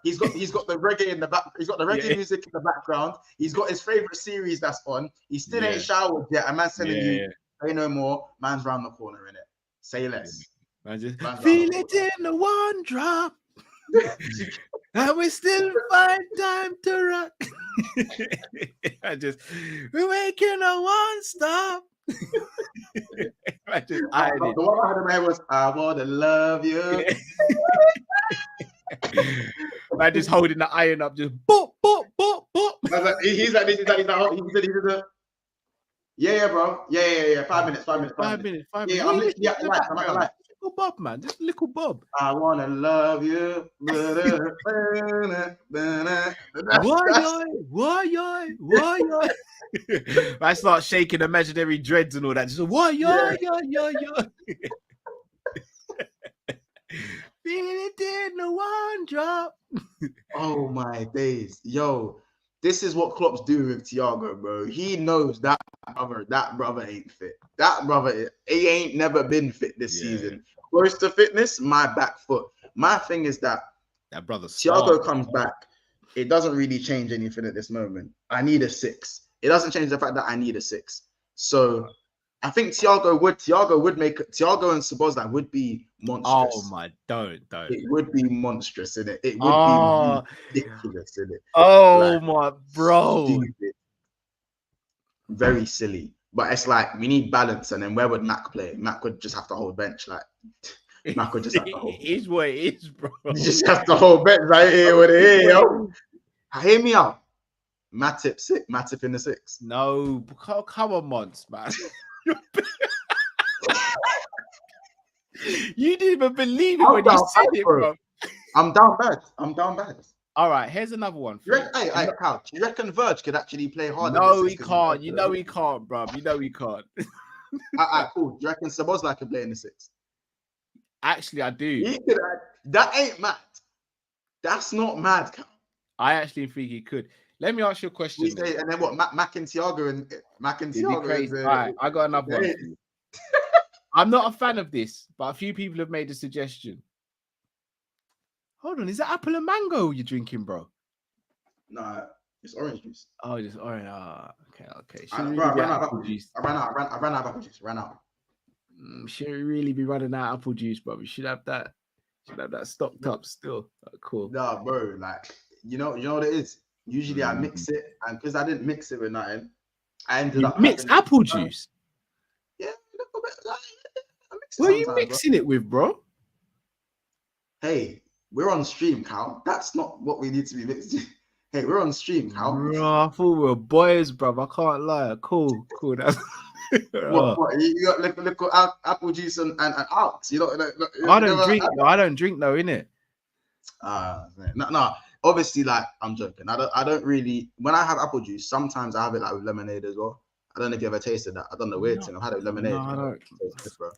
He's got the reggae in the back. He's got the reggae music in the background. He's got his favorite series that's on. He still ain't showered yet. A man's telling you, say no more. Man's round the corner, innit? Say less. Man's feel it in the one drop. And we still find time to rock. We're making a one stop. The one I had in my head was, I want to love you. Man, just holding the iron up, just boop. He's like this. Yeah, bro. Yeah. 5 minutes. 5 minutes. Yeah, I'm literally at the light. I'm at the light. Little Bob, man. Just little Bob. I wanna love you. Why? I start shaking imaginary dreads and all that. Just why? Feel it in the one drop. Oh my days, yo. This is what Klopp's doing with Thiago, bro. He knows that brother ain't fit. That brother, he ain't never been fit this season. Close to fitness, my back foot. My thing is that brother Thiago comes back. It doesn't really change anything at this moment. I need a 6. It doesn't change the fact that I need a 6. So I think Thiago and Szoboszlai would be monstrous. Oh my, don't. It would be monstrous, innit? It would be ridiculous, innit? Oh my, bro. Stupid. Very silly. But it's like, we need balance. And then where would Mac play? Mac would just have to hold bench. Like, Mac would just have to hold. It is what it is, bro. You just have to hold bench right here with it here, yo. Hear me out. Matip in the 6. No, come on, Mons, man. You didn't even believe it when you said it, bro. I'm down bad. All right, here's another one. Hey, Cal, do you reckon Verge could actually play harder? No, he can't. You know he can't, bro. You know he can't. Cool. Do you reckon Szoboszlai can play in the 6? Actually, I do. That ain't mad. That's not mad, Cal. I actually think he could. Let me ask you a question. And then what? Mac and Thiago. All right, I got another one. I'm not a fan of this, but a few people have made a suggestion. Hold on, is it apple and mango you're drinking, bro? Nah, it's orange juice. Oh, just orange. Okay. I ran out of apple juice. I ran out of apple juice. Should we really be running out of apple juice, bro? We should have that. Stocked up still. Cool. Nah, bro. Like, you know what it is. Usually I mix it, and because I didn't mix it with nothing, I ended up mixed apple juice. Yeah, a little bit. Like, what are you mixing it with, bro? Hey, we're on stream, Cal. That's not what we need to be mixing. Hey, we're on stream, Cal. Bro, I thought we were boys, bro. I can't lie. Cool. That's... what? You got little apple juice and Alks. I don't drink, though, innit? No. obviously, like, I'm joking. I don't really, when I have apple juice, sometimes I have it like with lemonade as well. I don't know if you ever tasted that. I've done the weird thing. I've had it with lemonade. No, I don't. It's good, bro.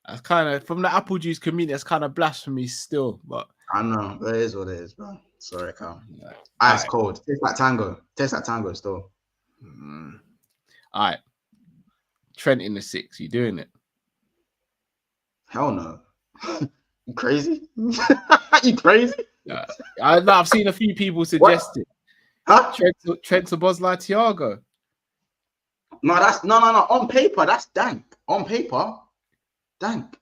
That's kind of, from the apple juice community, that's kind of blasphemy still, but I know, but it is what it is, bro. Sorry, Cal. yeah. Ice cold. Tastes like tango. Tastes like tango still. All right. Trent in the 6. You doing it? Hell no. You crazy? You crazy? Yeah. I've seen a few people suggest it. Huh? Trent to Bosla Thiago. No, that's no. On paper, that's dank. On paper, dank.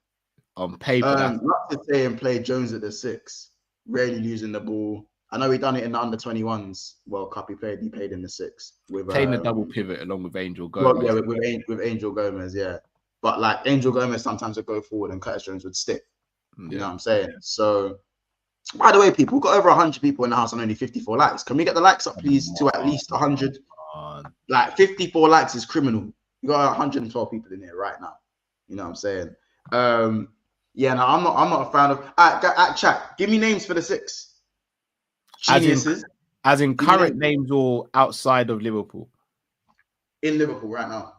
On paper, not to say and play Jones at the 6, rarely losing the ball. I know he done it in the under-21s World Cup. He played in the 6 with playing a double pivot along with Angel Gomez. Well, yeah, with Angel Gomez, yeah. But like Angel Gomez sometimes would go forward and Curtis Jones would stick. You know what I'm saying? So, by the way, people, we've got over 100 people in the house and only 54 likes. Can we get the likes up, please, to at least 100? Like 54 likes is criminal. You got 112 people in here right now. You know what I'm saying? Yeah, no, I'm not a fan of. Chat, give me names for the 6. Geniuses. As in current names or outside of Liverpool? In Liverpool right now.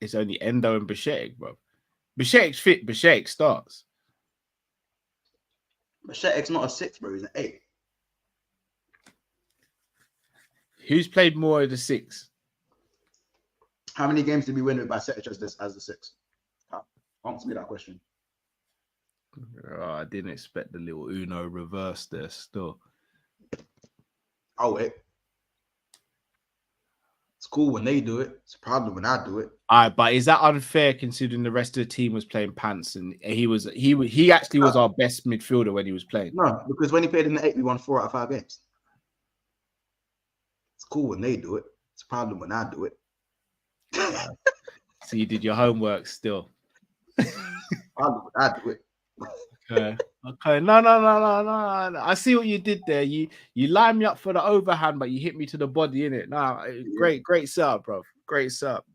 It's only Endo and Bashek, bro. Bashek's fit. Bashek starts. Bashek's not a 6, bro. He's an 8. Who's played more of the 6? How many games did we win with Bashek as the 6? Answer me that question. Oh, I didn't expect the little Uno reverse there still. Oh, wait. It's cool when they do it. It's a problem when I do it. All right, but is that unfair considering the rest of the team was playing pants and he actually was our best midfielder when he was playing? No, because when he played in the 8, we won 4 out of 5 games. It's cool when they do it. It's a problem when I do it. So you did your homework still. Problem when I do it. Okay. No. I see what you did there. You lined me up for the overhand, but you hit me to the body, innit? Nah, great setup, bro. Great setup.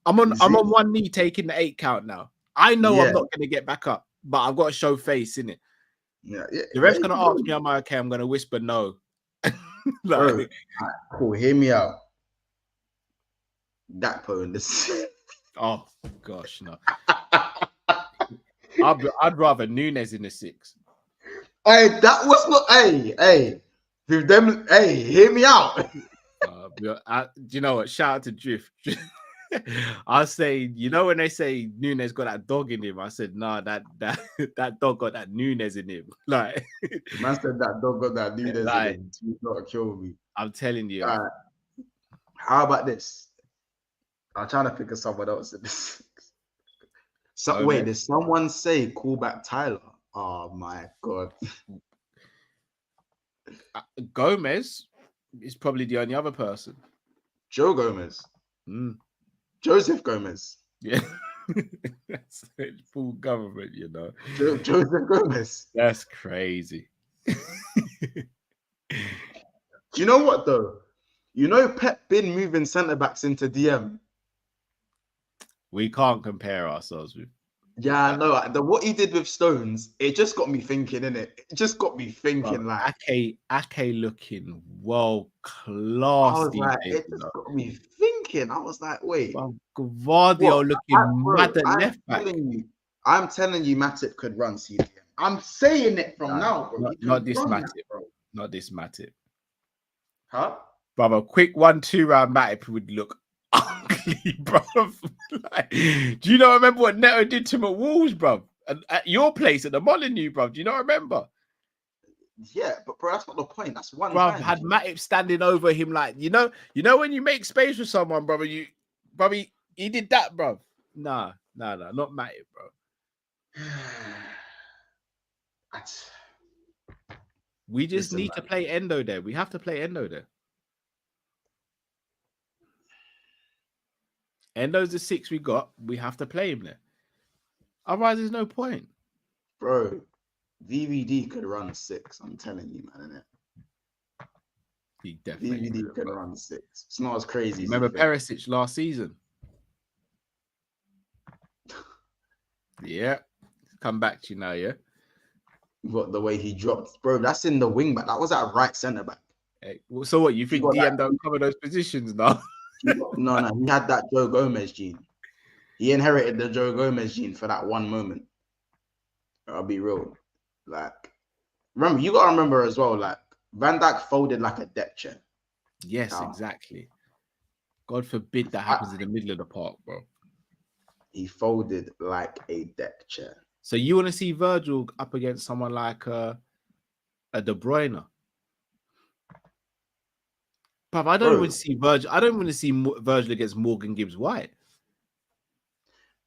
I'm on one knee taking the 8 count now. I know I'm not gonna get back up, but I've got to show face, innit? Yeah. The ref's gonna ask me, am I okay? I'm gonna whisper no. Bro, cool. Hear me out. That in this. Oh gosh, no. I'd rather Nunes in the 6. Hey, that was not. Hey, with them. Hey, hear me out. Do you know what? Shout out to Drift. I say, you know, when they say Nunes got that dog in him, I said, nah, that dog got that Nunes in him. Like, man said that dog got that Nunes in him. He's not kill me. I'm telling you. How about this? I'm trying to think of someone else in this. So wait, did someone say call back Tyler? Oh my god. Gomez is probably the only other person. Joe Gomez. Joseph Gomez. Yeah. That's full government, you know. Joseph Gomez. That's crazy. Do you know what though? You know Pep been moving centre backs into DM. We can't compare ourselves with. Yeah, I know. What he did with Stones, it just got me thinking, innit? It just got me thinking, like Ake looking world class. I was like, it just got me thinking. I was like, wait, Gvardiol looking mad at left back. I'm telling you, Matip could run CDM. I'm saying it from now, bro. Not this Matip, bro. Not this Matip. Huh? Brother, quick 1-2 round Matip would look ugly, bro. Like, do you not remember what Neto did to him at Wolves, bro? At your place at the Molyneux, bro. Do you not remember? Yeah, but bro, that's not the point. That's one. Bro, had Matip standing over him, like you know when you make space for someone, brother. He did that, bro. Nah, not Matip, bro. We just need to play Endo there. We have to play Endo there. Endo's the 6 we got. We have to play him there. Otherwise, there's no point. Bro, VVD could run 6. I'm telling you, man, innit? He definitely VVD could run 6. It's not as crazy. Remember Perisic last season? Yeah. Come back to you now, yeah? What the way he dropped, bro? That's in the wing back. That was at right centre back. Hey, so what? You think DM don't cover those positions now? No, he had that Joe Gomez gene. He inherited the Joe Gomez gene for that one moment. I'll be real. Like, remember, you gotta remember as well. Like, Van Dijk folded like a deck chair. Yes, exactly. God forbid that happens in the middle of the park, bro. He folded like a deck chair. So you want to see Virgil up against someone like a De Bruyne? But I don't want to see Virgil. I don't want to see Virgil against Morgan Gibbs-White.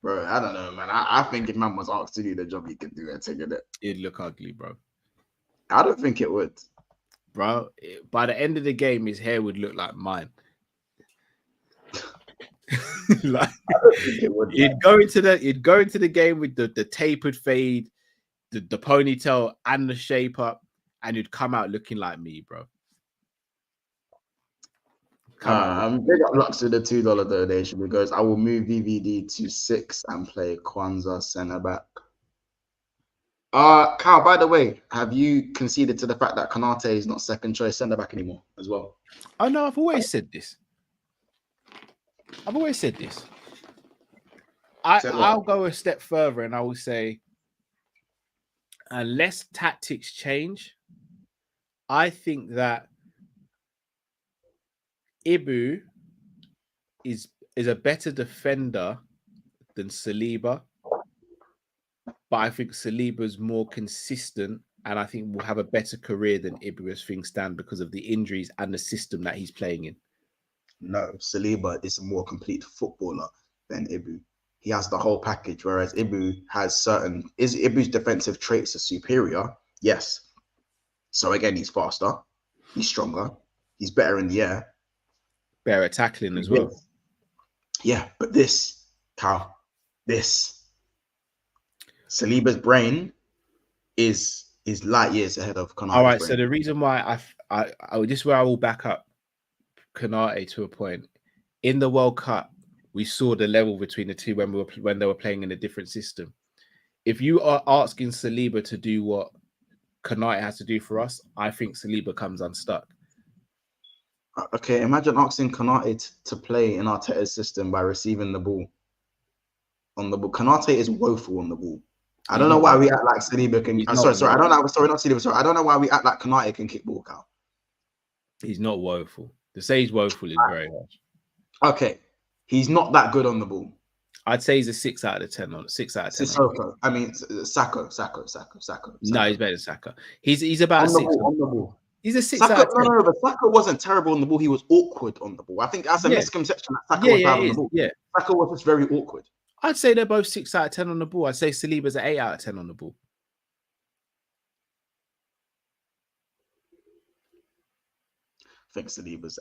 Bro, I don't know, man. I think if man was asked to do the job, he could do it. Taking it. It'd look ugly, bro. I don't think it would. Bro, by the end of the game, his hair would look like mine. Like, you'd go into the game with the tapered fade, the ponytail, and the shape up, and you'd come out looking like me, bro. Big up Lux with the $2 donation because I will move VVD to 6 and play Kwanzaa centre back. Kyle, by the way, have you conceded to the fact that Konate is not second choice centre back anymore as well? Oh no, I've always said this. I'll go a step further and I will say, unless tactics change, I think that Ibu is a better defender than Saliba, but I think Saliba's more consistent and I think will have a better career than Ibu as things stand because of the injuries and the system that he's playing in. No, Saliba is a more complete footballer than Ibu. He has the whole package, whereas Ibu has Ibu's defensive traits are superior, yes. So again, he's faster, he's stronger, he's better in the air. Better at tackling as well. Yeah, but Saliba's brain is light years ahead of Konate's All right, brain. so the reason why this is where I will back up Konate to a point. In the World Cup, we saw the level between the two when they were playing in a different system. If you are asking Saliba to do what Konate has to do for us, I think Saliba comes unstuck. Okay, imagine asking Konate to play in Arteta's system by receiving the ball on the ball. Konate is woeful on the ball. I don't know why we act like Saliba can. Sorry. I don't know. Sorry, not Saliba. Sorry, I don't know why we act like Konate can kick ball, Cal. He's not woeful. To say he's woeful is very harsh. Okay, he's not that good on the ball. I'd say he's a 6 out of 10 on 6 out of 10. Sissoko. I mean, Sako. No, he's better than Saka. He's about on 6 on the ball. He's a 6 Saka, out of 10. No, but Saka wasn't terrible on the ball. He was awkward on the ball. I think that's a misconception that Saka was bad on the ball. Yeah, Saka was just very awkward. I'd say they're both 6 out of 10 on the ball. I'd say Saliba's an 8 out of 10 on the ball. I think Saliba's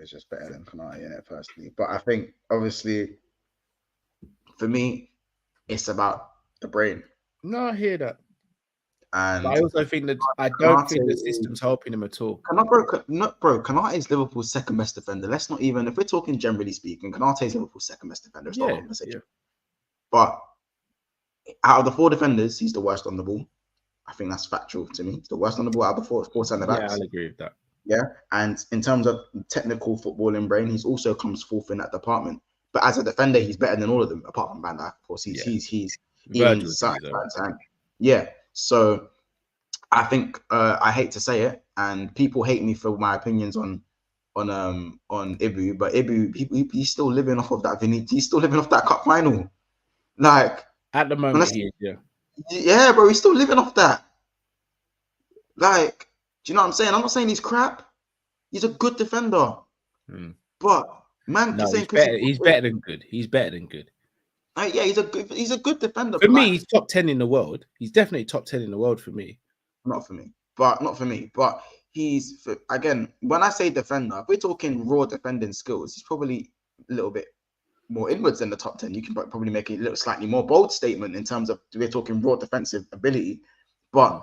just better than Konate in it personally. But I think obviously for me, it's about the brain. No, I hear that. And but I also think that I don't think the system's helping him at all. Konate is Liverpool's second best defender. Let's not even, if we're talking generally speaking, Konate is Liverpool's second best defender. It's not a conversation. But out of the 4 defenders, he's the worst on the ball. I think that's factual to me. He's the worst on the ball out of the 4 centre backs. Yeah, I'll agree with that. Yeah, and in terms of technical footballing brain, he's also comes fourth in that department. But as a defender, he's better than all of them, apart from Van Dijk. Of course, he's even yeah. So I think I hate to say it, and people hate me for my opinions on Ibu, but Ibu he's still living off of that he's still living off that cup final. Like at the moment, yeah, bro, he's still living off that. Like, do you know what I'm saying? I'm not saying he's crap. He's a good defender. But man, he's better than good. He's better than good. Yeah, he's a good defender. For me, he's top 10 in the world. He's definitely top 10 in the world for me. Not for me. But he's, again, when I say defender, if we're talking raw defending skills, he's probably a little bit more inwards than the top 10. You can probably make a little slightly more bold statement in terms of we're talking raw defensive ability. But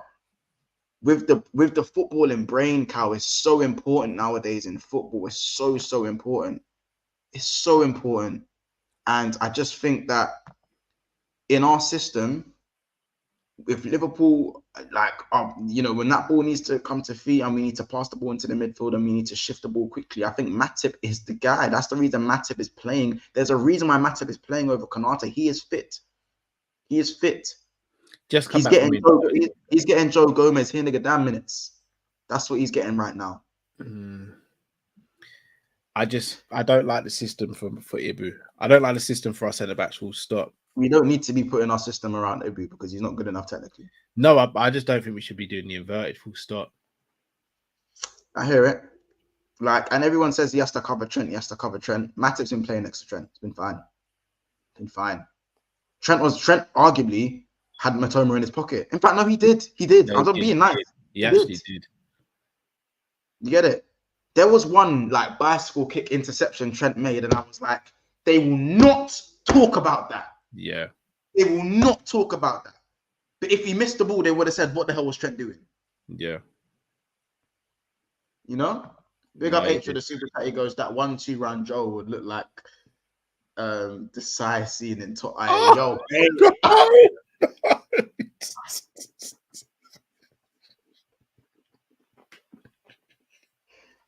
with the footballing brain, Cal, is so important nowadays in football. It's so important. It's so important. And I just think that in our system, if Liverpool, like when that ball needs to come to feet and we need to pass the ball into the midfield and we need to shift the ball quickly, I think Matip is the guy. That's the reason Matip is playing. There's a reason why Matip is playing over Konate. He is fit. He is fit. Just he's getting Joe Gomez here, nigga, damn minutes. That's what he's getting right now. I don't like the system for Ibu. I don't like the system for our centre backs. Full stop. We don't need to be putting our system around Ibu because he's not good enough technically. No, I just don't think we should be doing the inverted. Full stop. I hear it. And everyone says he has to cover Trent. He has to cover Trent. Matip's been playing next to Trent. It's been fine. Trent arguably had Matoma in his pocket. In fact, no, he did. No, I'm not being nice. He actually did. You get it? There was one bicycle kick interception Trent made, and I was like, they will not talk about that. Yeah. They will not talk about that. But if he missed the ball, they would have said, what the hell was Trent doing? Yeah. You know? Big up H for the super chat. He goes, that 1-2 round Joe would look like the size scene in top. Yo,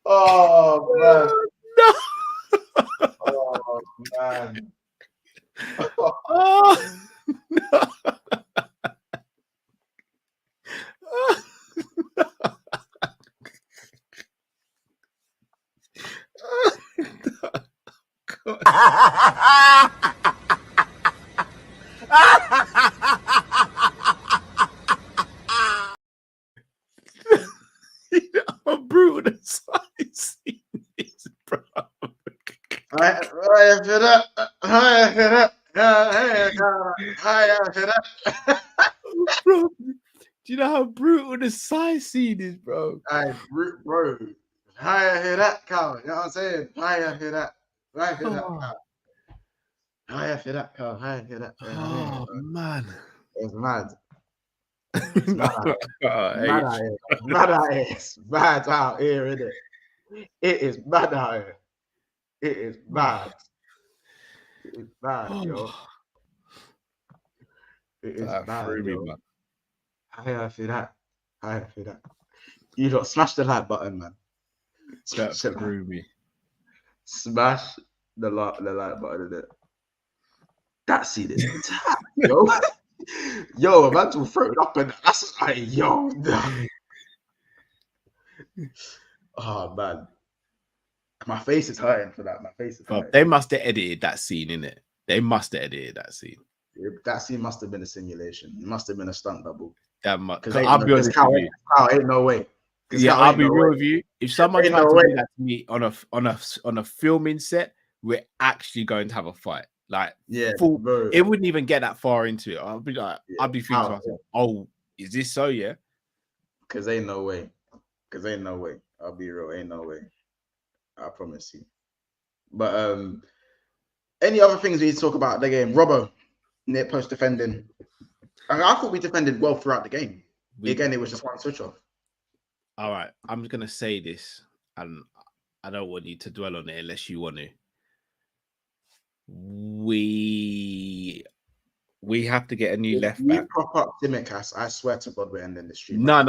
oh man. No. Oh man. Oh no. You know how brutal the size is, bro. Bro, do you know how brutal the size scene is, bro? Bro. I hear that cow. You know what I'm saying? I hear that. I hear that cow. I hear that cow. I hear that. Oh man, it's mad. Mad out here, isn't it? It is mad out here. It is mad. It is bad, yo. It is bad, yo. I feel that. You don't smash the like button, man. That threw me. Smash the like button, isn't it? That scene is tight, yo. Yo, a man will throw it up and that's like, yo. Oh man. My face is hurting for that. My face is hurting. They must have edited that scene, innit? They must have edited that scene. That scene must have been a simulation. It must have been a stunt double. Because I'll be honest with you. Ain't no way. Yeah, I'll be real with you. If someone tried to do that to me on a filming set, we're actually going to have a fight. It wouldn't even get that far into it. I'd be thinking to myself, oh, is this so? Yeah. Because ain't no way. I'll be real, ain't no way. I promise you. But any other things we need to talk about the game? Robbo, near post defending. I thought we defended well throughout the game. Again, it was just one switch off. All right, I'm gonna say this, and I don't want you to dwell on it unless you want to. We have to get a new left back. Prop up Dimikas, I swear to God, we're ending the stream. No.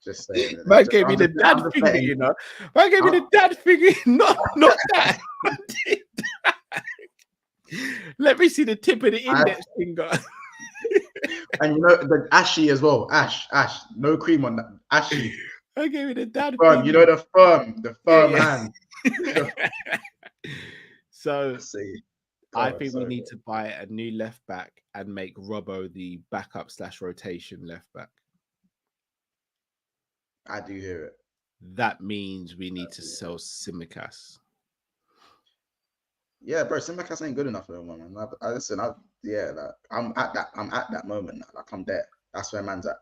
Just saying. Man gave me the dad finger, you know. Man gave me the dad finger, not that. Let me see the tip of the index finger. And you know the ashy as well. Ash, no cream on that. Ashy. I gave me the dad finger. You know the firm hand. So I think we need to buy a new left back and make Robbo the backup / rotation left back. I do hear it. That means we need to sell Tsimikas. Yeah, bro, Tsimikas ain't good enough for him, man. I'm at that moment now. Like I'm there. That's where man's at.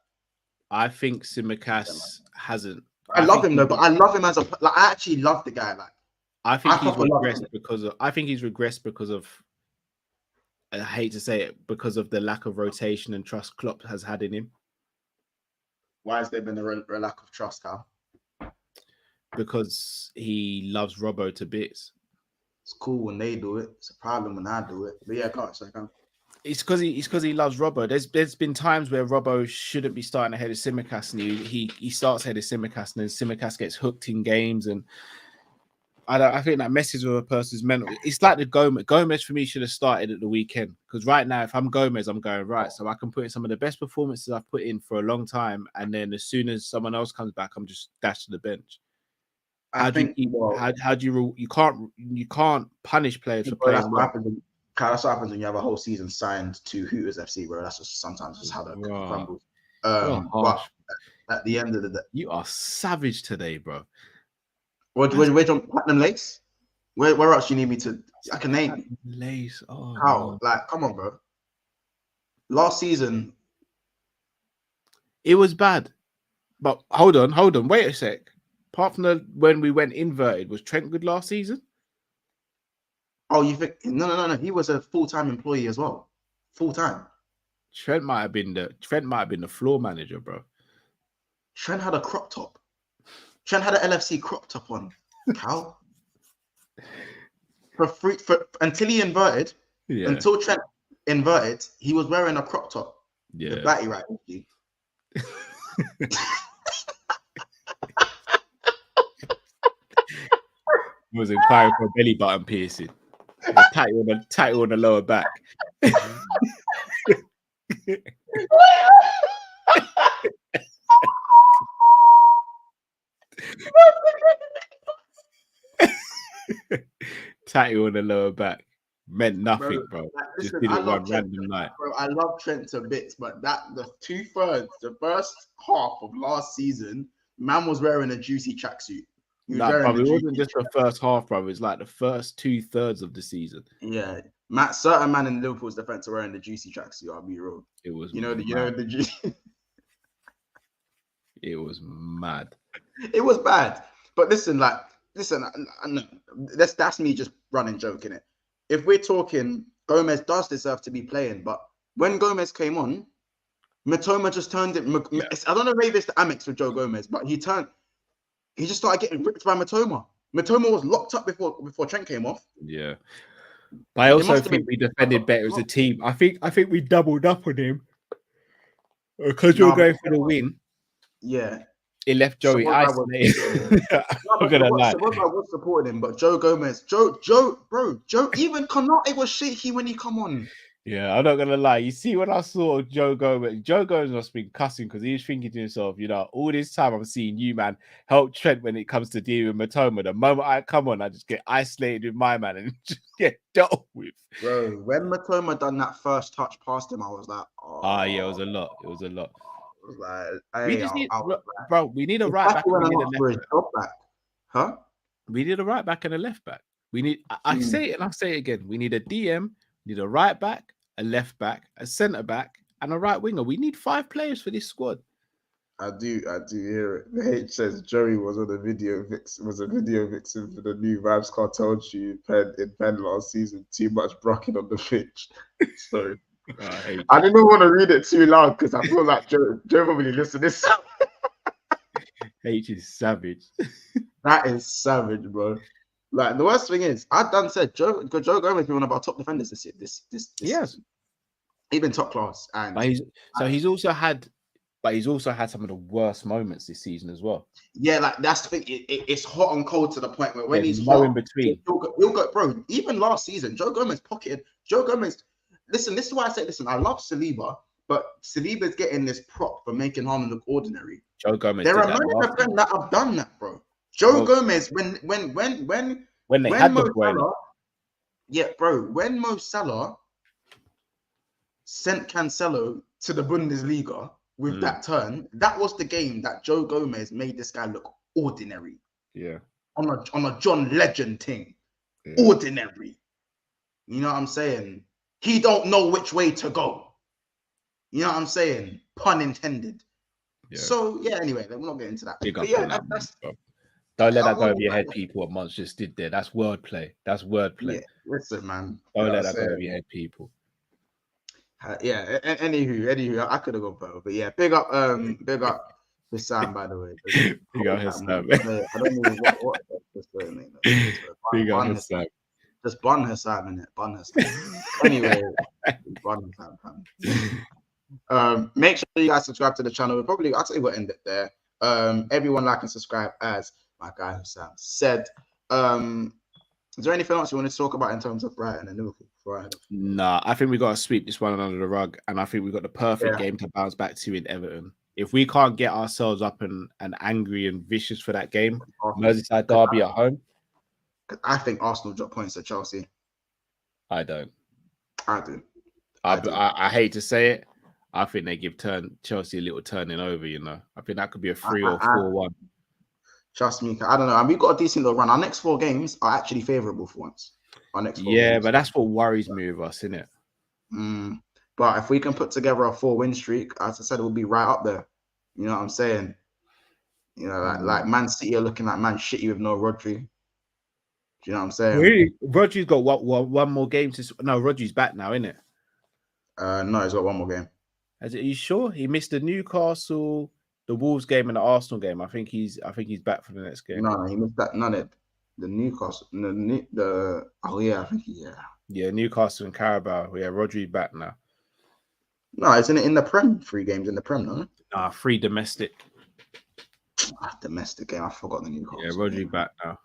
I think Tsimikas hasn't. I love him though, but I love him as a. I actually love the guy. I think he's regressed because of. I hate to say it, because of the lack of rotation and trust Klopp has had in him. Why has there been a lack of trust, Cal? Because he loves Robbo to bits. It's cool when they do it. It's a problem when I do it. But yeah, I can't. It's because he loves Robbo. There's been times where Robbo shouldn't be starting ahead of Tsimikas, and he starts ahead of Tsimikas, and then Tsimikas gets hooked in games. And I think that messes with a person's mental. It's like the Gomez. Gomez for me should have started at the weekend, because right now, if I'm Gomez, I'm going right. So I can put in some of the best performances I've put in for a long time, and then as soon as someone else comes back, I'm just dashed to the bench. How do you can't punish players for playing well. That's what happens when you have a whole season signed to Hooters FC, bro. That's just sometimes just how that crumbles. But at the end of the day, you are savage today, bro. Where's on Platinum Lace? Where else do you need me to? I can name Lace. Oh, how? no. Like, come on, bro. Last season, it was bad. But hold on, wait a sec. Apart from when we went inverted, was Trent good last season? Oh, you think no. He was a full-time employee as well. Full-time. Trent might have been the floor manager, bro. Trent had a crop top. Trent had an LFC crop top on. Cal. Until he inverted. Yeah. Until Trent inverted, he was wearing a crop top. Yeah. The batty right. He was inquiring for a belly button piercing. Title on the lower back. Tattoo on the lower back meant nothing, bro. Just did it one random night. Bro, I love Trent to bits, but the 2/3, the first half of last season, man was wearing a juicy tracksuit. Bro, it wasn't just the first half, bro. It was like the first 2/3 of the season. Yeah, certain man in Liverpool's defense are wearing the juicy tracksuit. I'll be real. It was, the juicy. It was mad. It was bad, but listen, that's me just running joking it. If we're talking, Gomez does deserve to be playing, but when Gomez came on, Mitoma just turned it. Yeah. I don't know, maybe it's the Amex with Joe Gomez, but he just started getting ripped by Mitoma. Mitoma was locked up before Trent came off. Yeah, but I also think we defended better as a team. I think we doubled up on him because you're going for the win. Yeah. It left Joey isolated. I'm gonna lie. I was supporting him, but Joe Gomez, Joe, even Konate was shaky when he come on. Yeah, I'm not gonna lie. You see, when I saw Joe Gomez must have been cussing because he was thinking to himself, all this time I'm seeing you, man, help Trent when it comes to dealing with Mitoma. The moment I come on, I just get isolated with my man and just get dealt with. Bro, when Mitoma done that first touch past him, I was like, oh yeah, it was a lot. It was a lot. Like, we need a right back. We need a left back. Huh? We need a right back and a left back. We need. I say it and I say it again. We need a DM. We need a right back, a left back, a centre back, and a right winger. We need 5 players for this squad. I do hear it. The H says Joey was on a video vixen for the new Vibes Cartel in Penn last season. Too much brocking on the pitch. So. I didn't want to read it too loud because I feel like Joe probably listened to this. H is savage. That is savage, bro. Like, the worst thing is, I done said Joe Gomez been one of our top defenders this yes, he's been top class, and he's also had some of the worst moments this season as well. Yeah, like that's the thing. It's hot and cold to the point where when he's no in between, he'll go, bro. Even last season, Joe Gomez pocketed. Joe Gomez. Listen, this is why I say, I love Saliba, but Saliba's getting this prop for making Haaland look ordinary. Joe Gomez. There are many of them that have done that, bro. Gomez, when they had the Salah, yeah, bro, when Mo Salah sent Cancelo to the Bundesliga with that turn, that was the game that Joe Gomez made this guy look ordinary. Yeah. On a John Legend thing. Yeah. Ordinary. You know what I'm saying? He don't know which way to go. You know what I'm saying? Pun intended. Yeah. So, yeah, anyway, we're not getting into that. Don't let that go over your head, people. What Monts just did there. That's wordplay. Yeah, listen, man. Don't let that go over your head, people. Anywho, I could have gone better. But yeah, big up Hassan, by the way. Big up Hassan. I don't know what name. Big up Hassan. Just bun her, Sam, innit? Bun her, Sam. Anyway, bun her, Sam. Make sure you guys subscribe to the channel. I'll tell you what, end it there. Everyone like and subscribe, as my guy Sam said. Is there anything else you want to talk about in terms of Brighton and Liverpool before I head off? Nah, I think we got to sweep this one under the rug, and I think we got the perfect game to bounce back to in Everton. If we can't get ourselves up and angry and vicious for that game, Merseyside derby at home. I think Arsenal drop points at Chelsea. I don't. I do. I hate to say it. I think they give Chelsea a little turning over, you know. I think that could be a 3 or 4-1. Trust me, I don't know. And we've got a decent little run. Our next 4 games are actually favourable for once. Our next 4 games. But that's what worries me with us, isn't it? But if we can put together a 4-win streak, as I said, we'll be right up there. You know what I'm saying? You know, like Man City are looking like Man Shitty with no Rodri. Do you know what I'm saying? Really? Rodri's got one more game to... No, Rodri's back now, isn't it? No, he's got 1 more game. Are you sure? He missed the Newcastle, the Wolves game, and the Arsenal game. I think he's back for the next game. No, he missed that. None of the Newcastle. I think Yeah, Newcastle and Carabao. Yeah, Rodri's back now. No, isn't it in the Prem? 3 games in the Prem, no? Nah, 3 domestic. Domestic game. I forgot the Newcastle. Yeah, Rodri back now.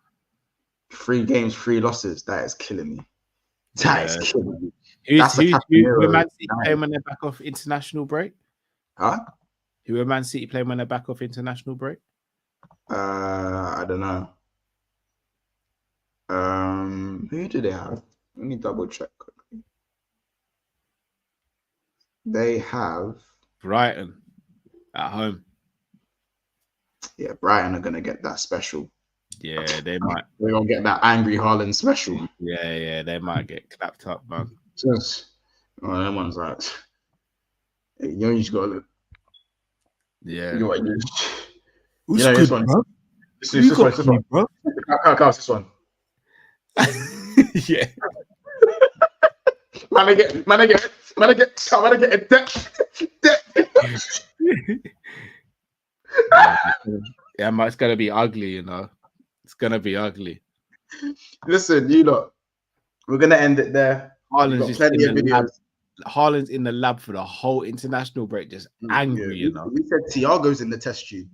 3 games, 3 losses. That is killing me. That is killing me. Who are Man City playing when they're back off international break? Huh? Who are Man City playing when they're back off international break? I don't know. Who do they have? Let me double check quickly. They have Brighton at home. Yeah, Brighton are gonna get that special. Yeah, they might. They're gonna get that angry Haaland special. Yeah, they might get clapped up, man. That one's like, you just gotta look. Yeah. You know what? Who's good, this one. Bro? This one, bro. This one. Yeah. Man, I get a debt. Yeah, man, it's gonna be ugly, you know. It's gonna be ugly. Listen, you lot, we're gonna end it there. Haaland's in the lab for the whole international break, just angry, you know. We said Thiago's in the test tube.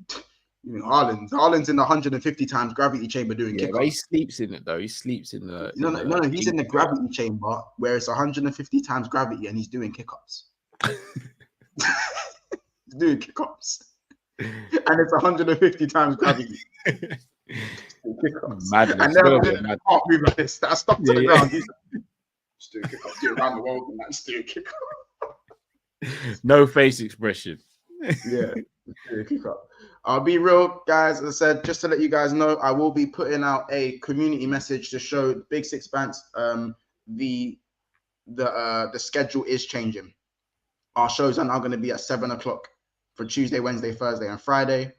You know, Haaland's in the 150 times gravity chamber doing kickoffs. But he sleeps in it though. He sleeps in the no. He's in the gravity chamber where it's 150 times gravity and he's doing kickoffs. He's doing kickoffs, and it's 150 times gravity. Madness. And then I can't move like this. I stopped to the ground. He's just doing kickoffs, do around the world, and that's doing kickoffs. No face expression. Yeah, kickoff. I'll be real, guys. As I said, just to let you guys know, I will be putting out a community message to show Big Six Bants. The schedule is changing. Our shows are now going to be at 7 o'clock for Tuesday, Wednesday, Thursday, and Friday.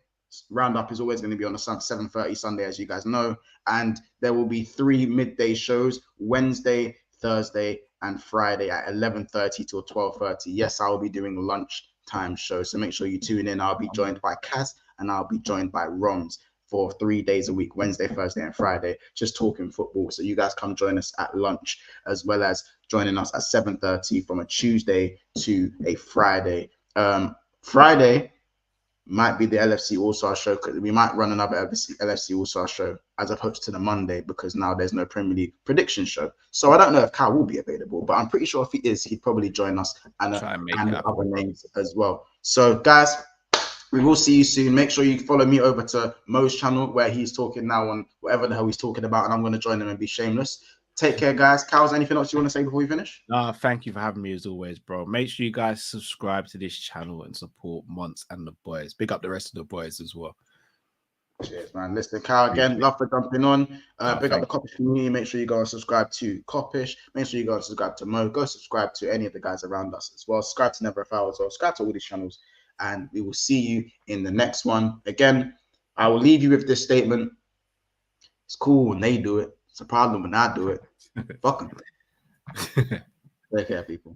Roundup is always going to be on the 7:30 Sunday, as you guys know, and there will be 3 midday shows: Wednesday, Thursday, and Friday at 11:30 till 12:30. Yes, I will be doing lunchtime shows, so make sure you tune in. I'll be joined by Kaz and I'll be joined by Roms for 3 days a week: Wednesday, Thursday, and Friday, just talking football. So you guys come join us at lunch, as well as joining us at 7:30 from a Tuesday to a Friday. Friday might be the LFC All-Star show, because we might run another LFC All-Star show as opposed to the Monday, because now there's no Premier League prediction show. So I don't know if Cal will be available, but I'm pretty sure if he is, he'd probably join us and other names as well. So guys, we will see you soon. Make sure you follow me over to Mo's channel, where he's talking now on whatever the hell he's talking about, and I'm going to join him and be shameless. Take care, guys. Cal's, anything else you want to say before we finish? Thank you for having me as always, bro. Make sure you guys subscribe to this channel and support Monts and the boys. Big up the rest of the boys as well. Cheers, man. Listen, Cal, again, love for jumping on. Big up the Coppish community. Make sure you go and subscribe to Coppish. Make sure you go and subscribe to Mo. Go subscribe to any of the guys around us as well. Subscribe to Never a Foul as well. Subscribe to all these channels. And we will see you in the next one. Again, I will leave you with this statement. It's cool when they do it. It's a problem when I do it. Fuck them. Take care, people.